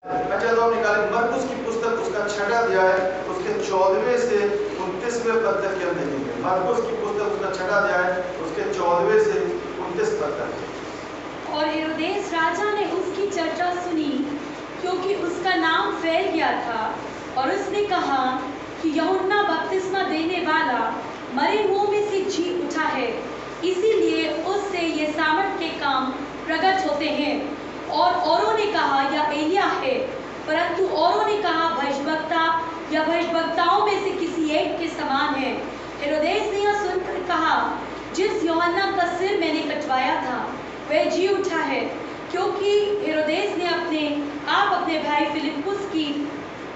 अच्छा, तो हम निकाले मरकुस की पुस्तक उसका 6वां अध्याय उसके 14वें से 29वें पद तक हम देखेंगे। मरकुस की पुस्तक उसका 6वां अध्याय उसके 14वें से 29 पद तक। और हेरोदेस राजा ने उसकी चर्चा सुनी, क्योंकि उसका नाम फैल गया था, और उसने कहा कि यूहन्ना बपतिस्मा देने वाला मरे हुओं में से जी उठा है, इसीलिए उससे ये सामर्थ के काम प्रकट होते हैं। और औरों ने कहा यह एलिया है, परंतु औरों ने कहा भविष्यवक्ता या भविष्यवक्ताओं में से किसी एक के समान है। हेरोदेस ने यह सुनकर कहा, जिस यूहन्ना का सिर मैंने कटवाया था वह जी उठा है। क्योंकि हेरोदेस ने अपने भाई फिलिप्पुस की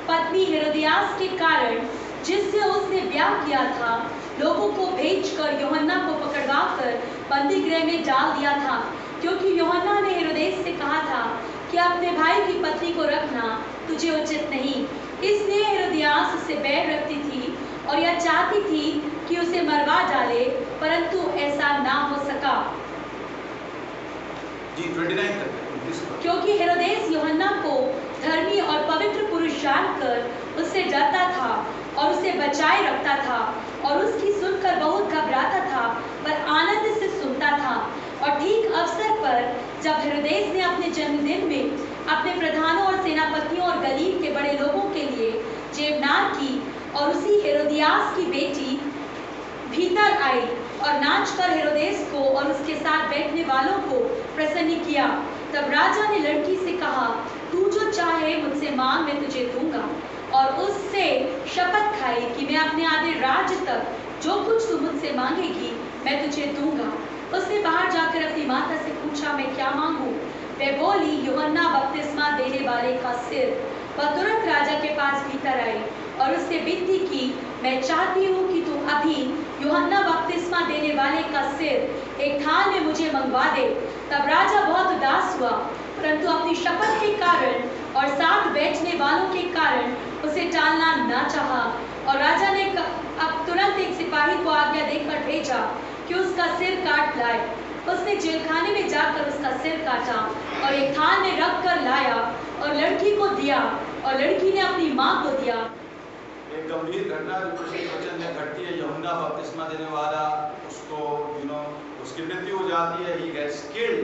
पत्नी हेरोदियास के कारण, जिससे उसने ब्याह किया था, लोगों को भेजकर यूहन्ना को पकड़वाकर बंदी गृह में डाल दिया था। क्योंकि यूहन्ना ने हेरोदेस से कहा था कि अपने भाई की पत्नी को रखना तुझे उचित नहीं। इसलिए हेरोदियास उससे बैर रखती थी और यह चाहती थी कि उसे मरवा डाले, परंतु ऐसा ना हो सका। जी 29 तक। क्योंकि हेरोदेस यूहन्ना को धर्मी और पवित्र पुरुष जानकर उससे डरता था और उसे बचाए रखता था, और उसकी सुनकर बहुत घबराता था, पर आनंद से सुनता था। और ठीक अवसर पर जब हेरोदेस ने अपने जन्मदिन में अपने प्रधानों और सेनापतियों और गलील के बड़े लोगों के लिए जेवनार की, और उसी हेरोदियास की बेटी भीतर आई और नाचकर हेरोदेस को और उसके साथ बैठने वालों को प्रसन्न किया। तब राजा ने लड़की से कहा, तू जो चाहे मुझसे मांग, मैं तुझे दूंगा। और उससे शपथ खाई कि मैं अपने आधे राज्य तक जो कुछ तू मुझसे मांगेगी मैं तुझे दूंगा। उसने बाहर जाकर अपनी माता से पूछा, मैं क्या मांगूं? वह बोली, यूहन्ना बपतिस्मा देने वाले का सिर। वह तुरंत राजा के पास भीतर आई और उससे विनती की, मैं चाहती हूँ कि तू अभी यूहन्ना बपतिस्मा देने वाले का सिर एक थाल में मुझे मंगवा दे। तब राजा बहुत उदास हुआ, परंतु अपनी शपथ के कारण और साथ बैठने वालों के कारण उसे टालना न चाहा। और राजा ने अब तुरंत एक सिपाही को आज्ञा देकर भेजा कि उसका सिर काट लाए। उसने जेलखाने में जाकर उसका सिर काटा और एक थाल में रख कर लाया और लड़की को दिया, और लड़की ने अपनी माँ को दिया। एक गंभीर घटना जो प्रसिद्ध वचन में घटती है, यूहन्ना बपतिस्मा देने वाला उसको उसकी मृत्यु हो जाती है, ही गेट्स किल्ड,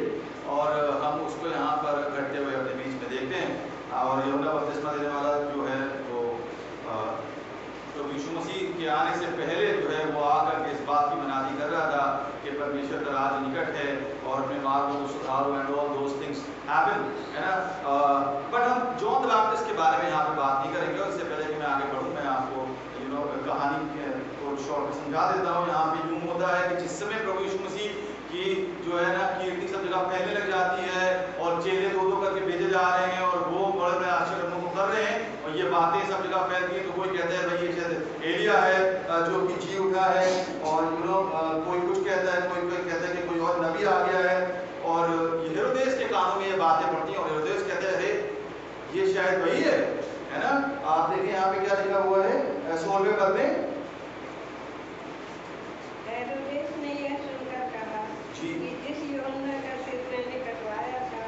और हम उसको यहाँ पर घटते हुए अपने बीच में देखते हैं। और यूहन्ना बपतिस्मा देने वाला जो है वो तो यीशु मसीह के आने से पहले जो है वो आकर के इस बात की मनादी कर रहा था कि परमेश्वर का राज निकट है और अपने मार्गों को सुधारो and all those things happen, है ना। बट हम जॉन द बैप्टिस्ट के बारे में यहाँ पे बात नहीं करेंगे। और इससे पहले कि मैं आगे बढ़ूँ, मैं आपको कहानी को शॉर्ट में समझा देता हूँ। यहाँ पे यूँ होता है कि जिस समय प्रभु यीशु मसीह की जो है ना कीर्ति सब जगह फैलने लग जाती है और चेले दो दो करके भेजे जा रहे हैं और वो बड़े बड़े आश्चर्यों को कर रहे हैं और ये बातें सब जगह फैलती है, तो कोई कहता है भाई ये एलिया है जो कि जी उठा है, और कोई कुछ कहता है, कोई कहता है कि कोई और नबी आ गया है। और हेरोदेस के कानों में ये बातें पड़ती हैं और हेरोदेस कहते हैं अरे ये शायद वही है ना। आप देखिए यहाँ पे क्या लिखा हुआ है 16वें पद में। हेरोदेस ने यह सुनकर कहा कि जिस यूहन्ना का सिर मैंने कटवाया था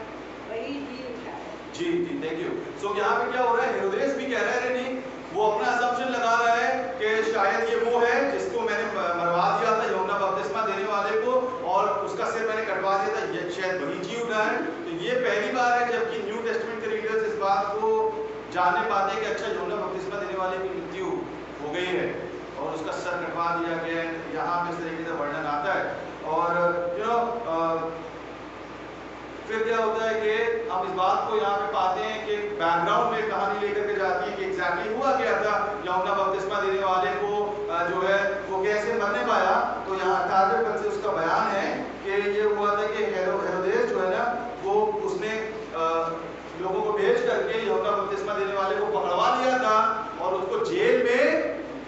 वही जी उठा है। जी थैंक यू। सो यहाँ पे क्या हो रहा है, हेरोदेस भी कह रहा है नहीं, वो अपना असम्पशन लगा रहा है कि शायद ये वो है जिसको मैंने मरवा दिया था यूहन्ना बपतिस्मा देने वाले को, और उसका सिर मैंने कटवा दिया था, ये शायद वही जी उठा है। तो ये पहली बार है जबकि न्यू टेस्टमेंट के रीडर्स इस बात को जानने पाते हैं कि अच्छा यूहन्ना बपतिस्मा देने वाले की मृत्यु हो गई है और उसका सर कटवा दिया गया है। यहाँ पे इस तरीके से वर्णन आता है। और फिर क्या होता है कि हम इस बात को यहाँ पे पाते हैं कि बैकग्राउंड में कहानी लेकर के जाती है कि एग्जैक्टली हुआ क्या था, यूहन्ना बपतिस्मा देने वाले को जो है वो कैसे मरने पाया। तो यहाँ 18वें पद से उसका बयान है कि ये हुआ था कि हेरोदेस जो है ना वो उसने लोगों को भेज करके यूहन्ना बपतिस्मा देने वाले को पकड़वा लिया था और उसको जेल में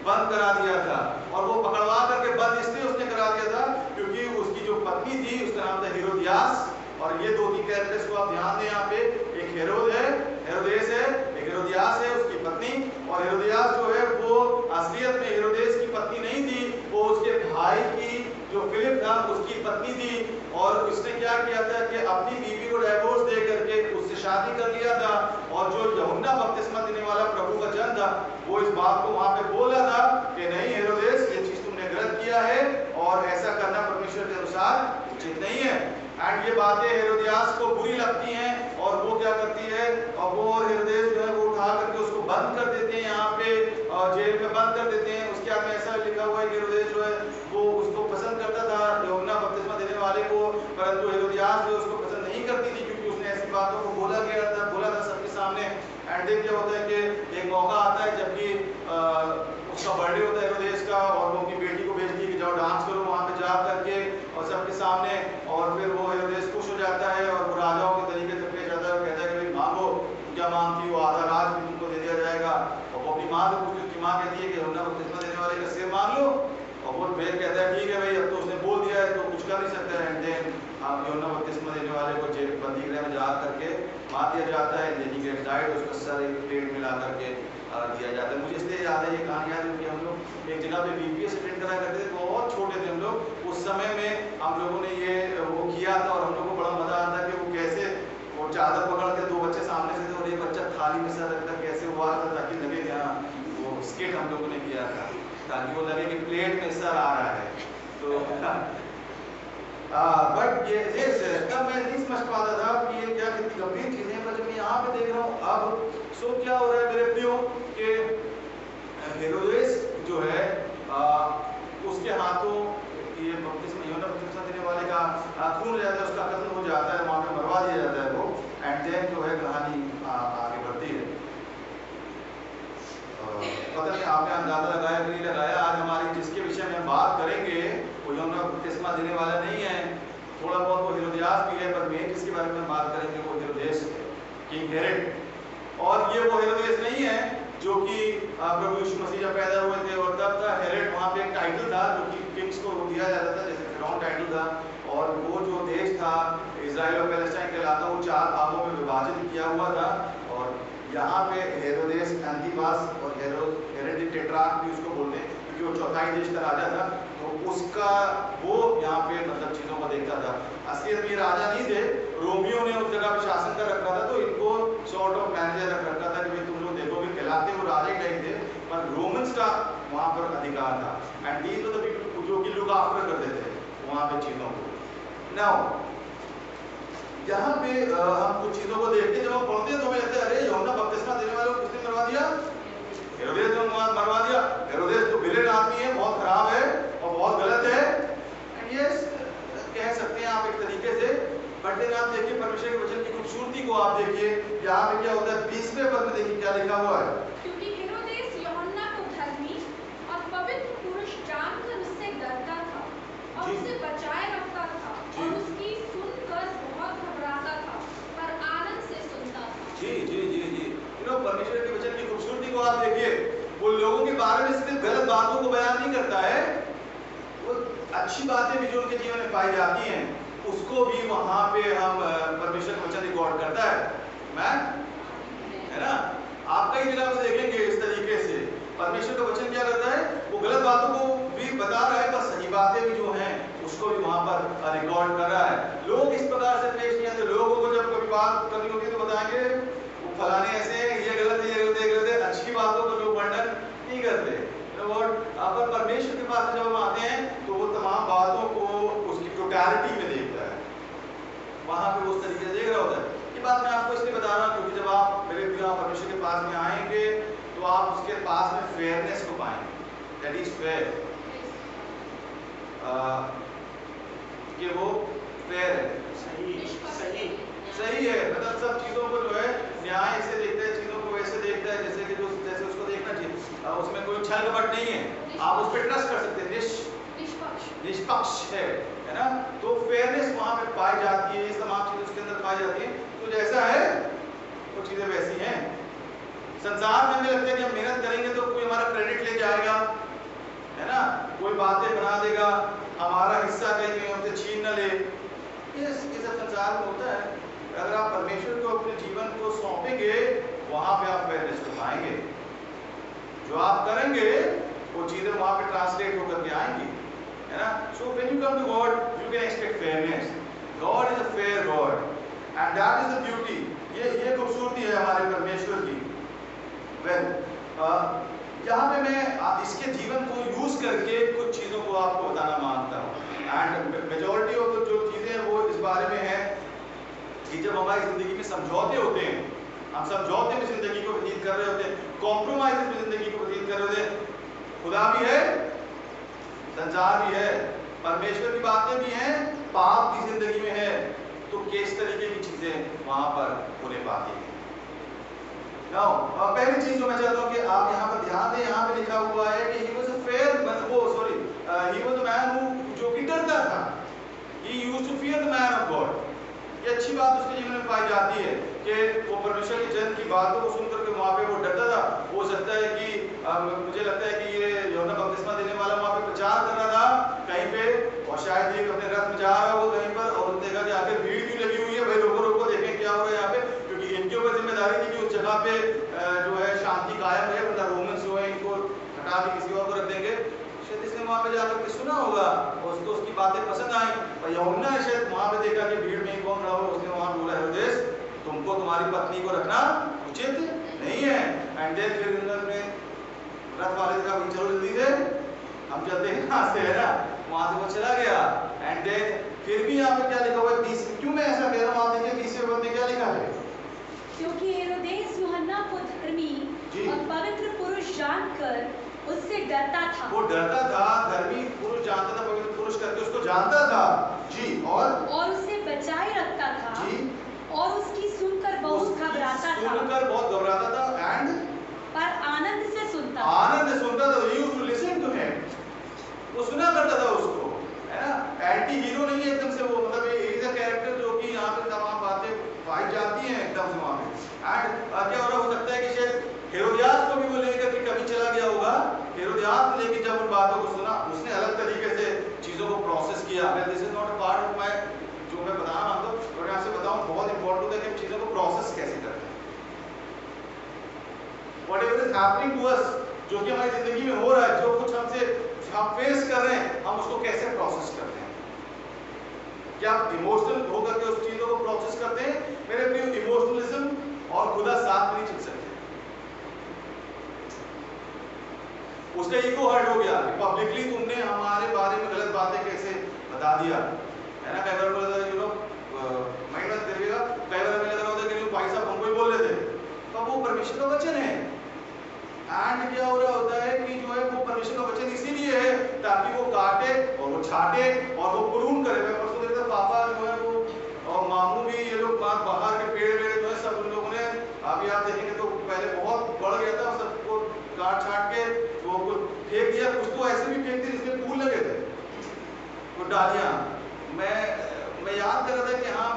बंद करा दिया था। और वो पकड़वा करके बंद इसलिए उसने करा दिया था क्योंकि उसकी जो पत्नी थी उसका नाम था हेरोदियास। और ये दो तीन कैरेक्टर्स को आप ध्यान दें यहाँ पे, एक हेरोदेस है, एक हेरोदियास है उसकी पत्नी। और हेरोदियास जो है वो असलियत में हेरोदेस की पत्नी नहीं थी, वो उसके भाई की जो फिलिप था उसकी पत्नी थी। और उसने क्या किया था कि अपनी बीवी को डाइवोर्स दे करके उससे शादी कर लिया था, और जो यूहन्ना बपतिस्मा देने वाला प्रभु का जन था वो इस बात को वहां पे बोला था कि नहीं हेरोदेस, ये चीज तुमने गलत किया है और ऐसा करना परमेश्वर के अनुसार उचित नहीं है। एंड ये बातें हेरोदियास को बुरी लगती हैं और वो क्या करती है, और वो और हेरोदेस जो है वो उठा करके उसको बंद कर देते हैं, यहाँ पे जेल में बंद कर देते हैं। उसके बाद में ऐसा लिखा हुआ है कि हेरोदेस जो है वो उसको पसंद करता था यूहन्ना बपतिस्मा देने वाले को, परंतु हेरोदियास जो उसको पसंद नहीं करती थी क्योंकि उसने ऐसी बातों को बोला था सबके सामने। एंड देन क्या होता है कि एक मौका आता है जबकि उसका बर्थडे होता है हेरोदेस का, और वो अपनी बेटी को भेजती है कि जाओ डांस करो वहाँ पे जा करके और सबके सामने, और फिर वो हेरोदेस खुश हो जाता है और वो राजाओं के तरीके से पेश आता है, कहता है कि भाई मांगो, क्या मांगती हो, आधा राज भी तुमको दे दिया जाएगा। और वो अपनी माँ से पूछती, उसकी माँ कहती है कि यूहन्ना बपतिस्मा देने वाले का सिर मांग लो, और वो फिर कहता है ठीक है भाई, अब तो उसने बोल दिया है तो कुछ कर नहीं सकता है। एंड देन यूहन्ना बपतिस्मा देने वाले को जेल बंदी गृह में जा करके मार दिया जाता है, देन ही गेट्स डाइड, उसका सर एक प्लेट में ला करके दिया जाता है। मुझे इसलिए याद है ये कहानी याद है कि हम लोग एक जगह पे बीपीएस अटेंड करा करते थे, बहुत छोटे थे हम लोग उस समय में, हम लोगों ने ये वो किया था और हम लोग को बड़ा मजा आता कि वो कैसे वो चादर पकड़ के दो बच्चे सामने से थे और एक बच्चा थाली में सर रखकर कैसे हुआ था ताकि लगे कि हाँ वो स्केट हम लोगों ने किया था, ताकि वो लगे कि प्लेट में सर आ रहा है। तो बट ये तब मैं नहीं समझ पाता था कि ये क्या कितनी गंभीर चीजें हैं, पर जब मैं यहाँ पे देख रहा हूँ अब सो क्या हो रहा है मेरे प्रियो कि हेरोदेस जो है उसके हाथों ये यूहन्ना बपतिस्मा देने वाले का खून हो जाता है, उसका कत्ल हो जाता है, वहाँ पे मरवा दिया जाता है वो। एंड देन जो है कहानी आगे बढ़ती है। पता नहीं आपने अंदाजा लगाया कि नहीं लगाया, आज हमारी जिसके विषय में बात करेंगे वो यूहन्ना बपतिस्मा देने वाला नहीं है, थोड़ा बहुत वो हेरोदियास भी है, पर मेन जिसके बारे में बात करेंगे वो हेरोदेस है, किंग हेरोड। और ये वो हेरोदेस नहीं है जो कि प्रभु यीशु मसीह जब पैदा हुए थे और तब था हेरोड, वहाँ पे एक टाइटल था जो कि किंग्स को दिया जाता था, जैसे फिरौन टाइटल था, और वो जो देश था इजराइल और पैलेस्टाइन कहलाता, वो 4 भागों में विभाजित किया हुआ था। और यहाँ पे हेरोदेस एंटिपास और हेरोद टेट्रार्क भी उसको बोलते हैं क्योंकि वो चौथाई देश का राजा था, तो उसका वो यहाँ पे मतलब चीजों को देखता था। असलियत में राजा नहीं थे, रोमियो ने उस जगह पे शासन कर रखा था, तो इनको सॉर्ट ऑफ मैनेजर रख रखा था कि भाई तुम लोग देखोगे, कहलाते वो राजा ही टाइप थे, पर रोमन्स का वहाँ पर अधिकार था। And these were the people जो कि लुक आफ्टर करते थे वहाँ पे चीजों को। नाउ यहाँ पे हम कुछ चीजों को देखते, जब हम पढ़ते हैं तो हमें कहते हैं अरे यूहन्ना बपतिस्मा देने वाले को किसने मरवा दिया, हेरोदेस ने मरवा दिया। हेरोदेस तो विलेन आदमी है, बहुत खराब है और बहुत गलत है, एंड यस कह सकते हैं आप एक तरीके से। बट देन आप देखिए परमेश्वर के वचन की खूबसूरती को आप देखिए, यहाँ पे क्या होता है 20वें पद में देखिए क्या लिखा हुआ है, क्योंकि हेरोदेस यूहन्ना को धर्मी और पवित्र पुरुष जानकर उससे डरता था और उसे बचाए रखता था और उसकी सुनकर बहुत घबराता था, पर आनंद से सुनता था। जी जी जी जी परमेश्वर के वचन की खूबसूरती को आप देखिए, वो लोगों के बारे में सिर्फ गलत बातों को बयान नहीं करता है, वो अच्छी बातें भी जो उनके जीवन में पाई जाती हैं उसको भी वहां पे हम परमेश्वर का वचन रिकॉर्ड करता है। मैं है ना, आप कई जगह पे देखेंगे इस तरीके से परमेश्वर का वचन क्या करता है, वो गलत बातों को भी बता रहा है, पर सही बातें भी जो हैं उसको भी वहां पर रिकॉर्ड कर रहा है। लोग इस प्रकार से पेश नहीं आते, लोगों को जब कभी बात करनी होती है तो बताएंगे वो फलाने ऐसे हैं, ये गलत है, ये गलत है, ये गलत है, अच्छी बातों को लोग वर्णन नहीं करते। पर परमेश्वर के पास जब हम आते हैं तो वो तमाम बातों को उसकी टोटलिटी में देखता है, वहां पे उस तरीके से देख रहा होता है। ये बात मैं आपको इसलिए बता रहा हूँ क्योंकि जब आप मेरे प्रिय परमेश्वर के पास में आएंगे तो आप उसके पास में फेयरनेस को पाएंगे, दैट इज फेयर, कि वो फेयर है, सही है, मतलब सब चीजों को जो है न्याय से देखता है, चीजों को वैसे देखता है जैसे कि जो जैसे उसको देखना चाहिए, उसमें कोई छल कपट नहीं है, आप उस पर ट्रस्ट कर सकते हैं, निष्पक्ष है ना। तो फेयरनेस वहां पे पाई जाती है, ये तमाम चीजें उसके अंदर पाई जाती है। तो जैसा है वो चीजें वैसी हैं। संसार में हमें लगता है कि हम मेहनत करेंगे तो कोई हमारा क्रेडिट ले जाएगा, है ना, कोई बातें बना देगा, हमारा हिस्सा कहीं हमसे छीन न ले, ये सब संसार में होता है। अगर आप परमेश्वर को अपने जीवन को सौंपेंगे वहां पे आप फेयरनेस को पाएंगे, जो आप करेंगे वो चीजें वहां पे ट्रांसलेट होकर के आएंगी, है ना। So when you come to God you can expect fairness, God is a fair God and that is the beauty. ये खूबसूरती है हमारे परमेश्वर की। वेल यहाँ पे मैं इसके जीवन को यूज करके कुछ चीजों को आपको बताना मांगता हूँ। एंड मेजॉरिटी ऑफ जो चीजें हैं वो इस बारे में है कि जब हमारी जिंदगी में समझौते होते हैं, हम समझौते में जिंदगी को व्यतीत कर रहे होते हैं, कॉम्प्रोमाइज में जिंदगी को व्यतीत कर रहे होते हैं, खुदा भी है, संसार भी है, परमेश्वर की बातें भी हैं, पाप भी जिंदगी में है, तो किस तरीके की चीजें वहां पर होने पाती है। Now, पहली चीज जो मैं चाहता हूँ कि आप यहाँ पर ध्यान दें, यहाँ पे लिखा हुआ है कि he was a fair, he was a man who, जो कि डरता था, he used to fear the man of God। ये अच्छी बात उसके जीवन में पाई जाती है कि वो परमेश्वर के जन की बातों को सुनकर के वहाँ पे वो डरता था। हो सकता है कि मुझे लगता है कि ये यूहन्ना बपतिस्मा देने वाला वहाँ पे प्रचार कर रहा था कहीं पे, और शायद ये अपने रथ में जा रहा हो कहीं पर, और उसने देखा कि आखिर भीड़ क्यों लगी हुई है, भाई रोको रोको देखें क्या हो रहा है यहाँ पे, क्योंकि इनके ऊपर जिम्मेदारी थी कि उस जगह पे जो है शांति कायम रहे, वरना रोमन्स जो है इनको हटा के किसी और को रख देंगे। शायद इसने वहाँ पे जाकर के सुना होगा और उसको उसकी बातें पसंद आई, और यूहन्ना ने शायद वहाँ पे देखा कि भीड़ में कौन रहा हो, उसने वहाँ बोला, हेरोदेस तुमको तुम्हारी पत्नी को रखना उचित नहीं है। एंड देन फिर उन्होंने रथ वाले ने कहा चलो जल्दी से हम चलते हैं यहाँ से, है ना, वहाँ से वो चला गया। एंड देन फिर भी यहाँ पे क्या लिखा हुआ है 20, क्यों मैं ऐसा कह रहा हूँ, आप देखिए 20वें पद में क्या लिखा है, क्योंकि हेरोदेस यूहन्ना को धर्मी और पवित्र पुरुष जानकर उससे डरता था। वो डरता था, धर्मी पुरुष जानता था, पवित्र पुरुष करके उसको जानता था जी, और उसे बचाए रखता था जी, और उसकी सुनकर बहुत घबराता था, सुनकर बहुत घबराता था, एंड पर आनंद से सुनता था, आनंद से सुनता था। He used to listen to him, वो सुना करता था उसको, है ना। एंटी हीरो नहीं है एकदम से वो, मतलब इज अ कैरेक्टर जो कि यहाँ पे तमाम बातें पाई जाती हैं एकदम से वहाँ पे। एंड क्या हो सकता है कि शायद हेरोदियास को भी वो लेकर के कभी चला गया होगा, हेरोदियास ने लेकिन जब उन बातों को सुना उसने अलग तरीके से चीजों को प्रोसेस किया। This is not a part of my जो मैं बताना मांगता हूँ, और मैं आपसे बताऊं बहुत इंपॉर्टेंट होता है कि हम चीजों को प्रोसेस कैसे करते हैं। Whatever is happening to us, जो कि हमारी जिंदगी में हो रहा है, जो कुछ हम फेस कर रहे हैं, हम उसको कैसे प्रोसेस करते हैं। क्या आप इमोशनल होकर के उस चीजों को प्रोसेस करते हैं? मेरे प्रिय, इमोशनलिज्म और खुदा साथ में नहीं चल सकते। उसका ईगो हर्ट हो गया, पब्लिकली तुमने हमारे बारे में गलत बातें कैसे बता दिया, है ना। कई बार यू नो माइंड मत करिएगा, कई बार हमें लग रहा होता है कि भाई साहब हमको ही बोल रहे थे, तो वो परमेश्वर का वचन है। एंड क्या हो रहा होता है कि जो है वो परमेश्वर का वचन इसीलिए है ताकि वो काटे और वो छाटे और वो प्रून करे। मैं परसों देखा पापा जो है वो और मामू भी, ये लोग बाहर के पेड़ वेड़ जो है सब उन लोगों ने, अभी आप देखेंगे तो पहले बहुत बढ़ गया था, सबको काट छाट के वो फेंक दिया। कुछ तो ऐसे भी फेंक दिए जिसमें फूल लगे थे, वो डालियां। मैं याद कर रहा था कि हाँ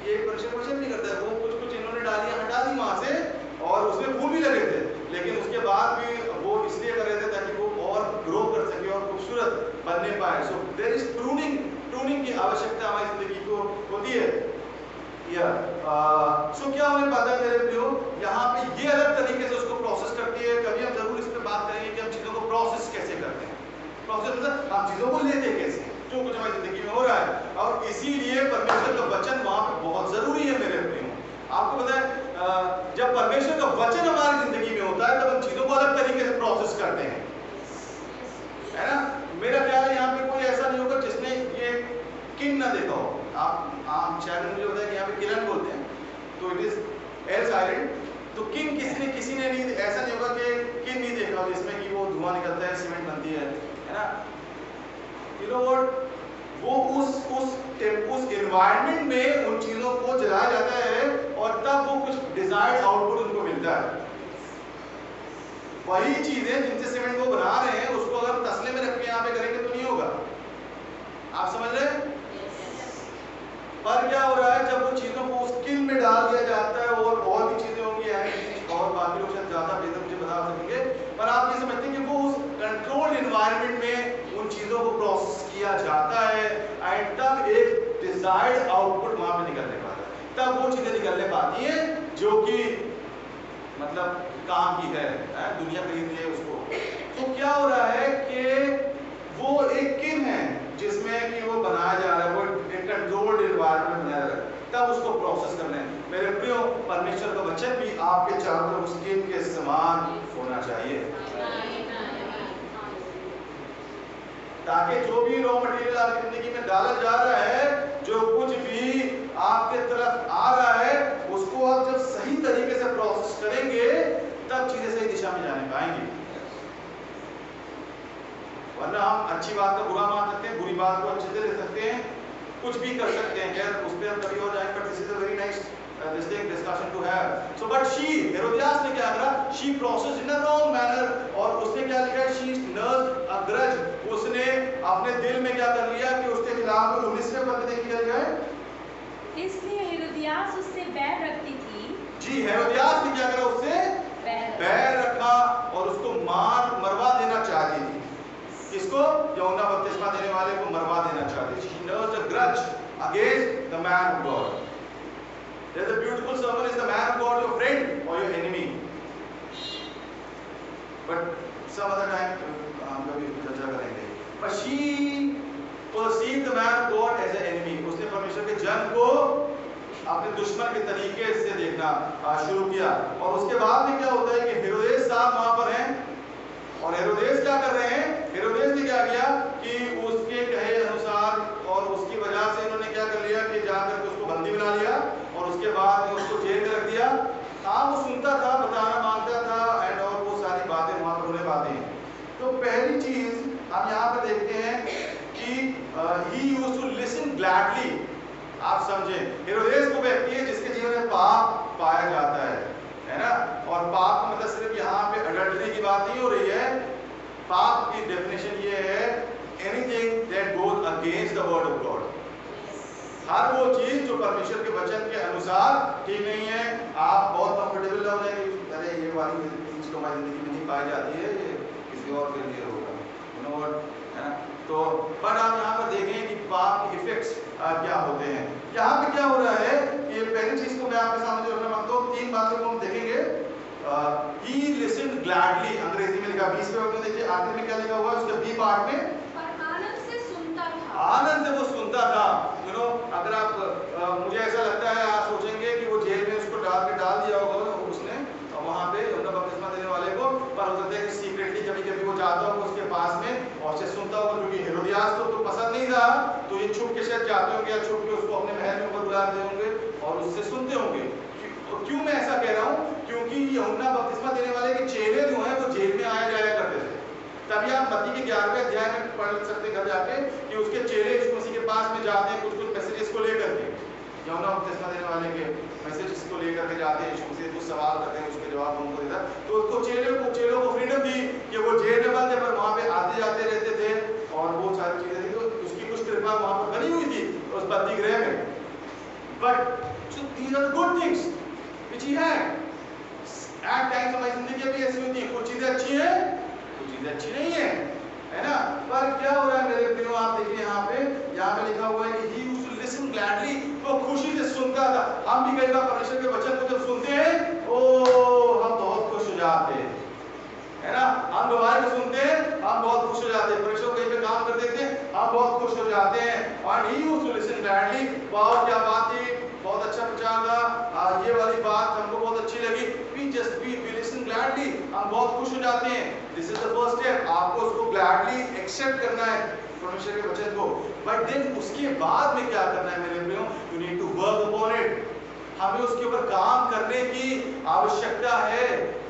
ये परमेश्वर वचन नहीं करता है, वो कुछ इन्होंने डालियां हटा दी वहां से और उसमें फूल भी लगे थे, लेकिन उसके बाद भी वो इसलिए कर रहे थे ताकि वो और ग्रो कर सके और खूबसूरत बनने पाए। सो देयर इज प्रूनिंग की आवश्यकता हमारी जिंदगी को होती है। सो क्या हमें पता है मेरे प्रियो, यहाँ पे ये अलग तरीके से उसको प्रोसेस करती है। कभी हम जरूर इस पे बात करेंगे कि हम चीजों को प्रोसेस कैसे करते हैं। प्रोसेस मतलब हम चीजों को लेते कैसे हैं, जो कुछ हमारी जिंदगी में हो रहा है, और इसीलिए परमेश्वर का वचन वहां पे बहुत जरूरी है मेरे प्रियो। आपको पता है जब परमेश्वर का वचन हमारी जिंदगी में होता है तब हम चीजों को अलग तरीके से प्रोसेस करते हैं, है ना। मेरा ख्याल है यहाँ पे कोई ऐसा नहीं होगा जिसने ये किन ना देखा हो। आप शायद मुझे बताया कि यहाँ पे किलन बोलते हैं, तो इट इज एल साइलेंट, तो किन किसी ने नहीं, ऐसा नहीं होगा कि किन नहीं देखा हो जिसमें कि वो धुआं निकलता है, सीमेंट बनती है ना। यू नो व्हाट, वो उस एनवायरनमेंट में उन चीजों को जलाया जाता है और तब वो कुछ डिजायर्ड आउटपुट उनको मिलता है। वही चीजें जिनसे सीमेंट को बना रहे हैं उसको अगर तसले में रख के यहाँ पे करेंगे तो नहीं होगा। आप समझ रहे हैं? पर क्या हो रहा है जब वो चीजों को स्किन में डाल दिया जाता है और भी चीजें होंगी और बाकी लोग शायद ज्यादा बेहतर मुझे बता सकेंगे, पर आप ये समझते हैं कि वो उस कंट्रोल्ड एनवायरनमेंट में उन चीजों को प्रोसेस किया जाता है एंड तब एक डिजायर्ड आउटपुट वहां पे निकलने पाता है, तब वो चीजें निकलने पाती हैं जो कि मतलब काम की है, दुनिया खरीद ले उसको। तो क्या हो रहा है कि वो एक किन है जिसमें कि वो बनाया जा रहा है, वो एक कंट्रोल्ड एनवायरनमेंट बनाया जा रहा है, तब उसको प्रोसेस करना है। मेरे प्रियो, परमेश्वर का वचन भी आपके चारों तरफ स्किन के समान होना चाहिए, ताकि जो भी रॉ मटेरियल आपकी जिंदगी में डाला जा रहा है, जो कुछ भी आपके तरफ आ रहा है, उसको आप जब सही तरीके से प्रोसेस करेंगे तब चीजें सही दिशा में जाने पाएंगी। वरना हम अच्छी बात को बुरा मान सकते हैं, बुरी बात को अच्छे से ले सकते हैं, कुछ भी कर सकते हैं। खैर उस पे हम कभी और जाएंगे, but this is a very nice discussion to have. So but she, Herodias ने क्या करा? She processed in a wrong manner, और उसने क्या लिखा है? शी नर्स्ड अ ग्रज, उसने अपने दिल में क्या कर लिया कि उसके खिलाफ 19वें पद में देखिए क्या लिखा है? इसलिए हेरोदियास उससे बैर रखती थी। जी, हेरोदियास ने क्या करा? उससे बैर रखा और उसको मरवा देना चाहती थी। किसको? यूहन्ना बपतिस्मा देने वाले को मरवा देना चाहती थी। She nursed a grudge against the man of God. There's a beautiful sermon, is the man of God your friend or your enemy? But some other time हम कभी चर्चा करेंगे। But she perceived the man of God as an enemy. उसने परमेश्वर के जन को अपने दुश्मन के तरीके से देखना शुरू किया। और उसके बाद में क्या होता है कि हेरोदेस साहब वहां पर हैं, और हेरोदेस क्या कर रहे हैं? हेरोदेस ने क्या किया कि उसके कहे अनुसार और उसकी वजह से इन्होंने क्या कर लिया कि जाकर के उसको बंदी बना लिया और उसके बाद में उसको जेल में रख दिया। हाँ, वो सुनता था, बताना मांगता था, एंड और वो सारी बातें वहां पर होने पाती हैं। तो पहली चीज हम यहाँ पर देखते हैं कि he used to listen gladly। आप समझें, हेरोदेस वो व्यक्ति है जिसके जीवन में पाप पाया जाता है ना? और पाप का मतलब सिर्फ यहाँ पे अडल्टरी की बात नहीं हो रही है। पाप की डेफिनेशन ये है anything that goes against the word of God. हर वो चीज जो परमेश्वर के वचन के अनुसार ठीक नहीं है। आप बहुत कंफर्टेबल हो जाएंगे, अरे ये वाली चीज तो हमारी जिंदगी में नहीं पाई जाती है, ये किसी और के लिए होगा, यू नो व्हाट, है ना? तो पर आप यहाँ पर देखें कि पाप के इफेक्ट्स क्या होते हैं। यहाँ पे क्या हो रहा है? ये पहली चीज को मैं आपके सामने जो रखना मांगता हूँ, तीन बातों को हम देखेंगे। He listened gladly, अंग्रेजी में लिखा 20वें वक्त में देखिए आखिर में क्या लिखा हुआ है उसके बी पार्ट में, आनंद से सुनता था। आनंद से वो सुनता था। यू नो, अगर आप मुझे ऐसा लगता है आप सोचेंगे कि वो जेल में उसको डाल दिया होगा उसने वहां पे यूहन्ना बपतिस्मा देने वाले को, पर हो सकता है कि सीक्रेटली कभी-कभी वो जाता होगा उसके पास में और से सुनता होगा, क्योंकि हेरोदियास तो पसंद नहीं था, तो ये छुप के शायद जाते होंगे या छुप के उसको अपने महल में ऊपर बुलाते होंगे और उससे सुनते होंगे। क्यों मैं ऐसा कह रहा हूँ? क्योंकि यूहन्ना बपतिस्मा देने वाले के चेले जो हैं वो जेल में आया जाया करते थे। तभी आप मत्ती के 11वें अध्याय में पढ़ सकते घर जाके कि उसके चेले यीशु मसीह के पास में जाते हैं कुछ मैसेजेस को लेकर के, यूहन्ना बपतिस्मा देने वाले के मैसेजेस को लेकर के जाते हैं, यीशु मसीह कुछ सवाल करते हैं, उसके जवाब उनको देता। तो उसको चेलों को फ्रीडम दी कि वो जेल में बंद है पर वहां पे आते जाते रहते थे और वो सारी चीजें थी, तो उसकी कुछ कृपा वहां पर बनी हुई थी उस बंदी गृह में। But these are good things which he had. At times हमारी जिंदगी भी ऐसी होती है, कुछ चीजें अच्छी हैं, कुछ चीजें अच्छी नहीं है, है ना? पर क्या हो रहा है मेरे प्रियो, आप देखिए यहाँ पे लिखा हुआ है कि he used to listen gladly, वो खुशी से सुनता था। हम भी कई बार परमेश्वर के वचन को जब सुनते हैं, ओ हम बहुत खुश हो जाते हैं, है ना? हम दोबारा को सुनते हैं, हम बहुत खुश हो जाते हैं। परमेश्वर कहीं पे काम कर देते हैं, हम बहुत खुश हो जाते हैं। और he used to listen gladly, वाह क्या बात थी, बहुत अच्छा प्रचार था, ये वाली बात हमको बहुत अच्छी लगी। We listen gladly, हम बहुत खुश हो जाते हैं। This is the first step, आपको उसको gladly accept करना है परमेश्वर के वचन को। But then उसके बाद में क्या करना है मेरे प्रियो? You need to work upon it। हमें उसके ऊपर काम करने की आवश्यकता है।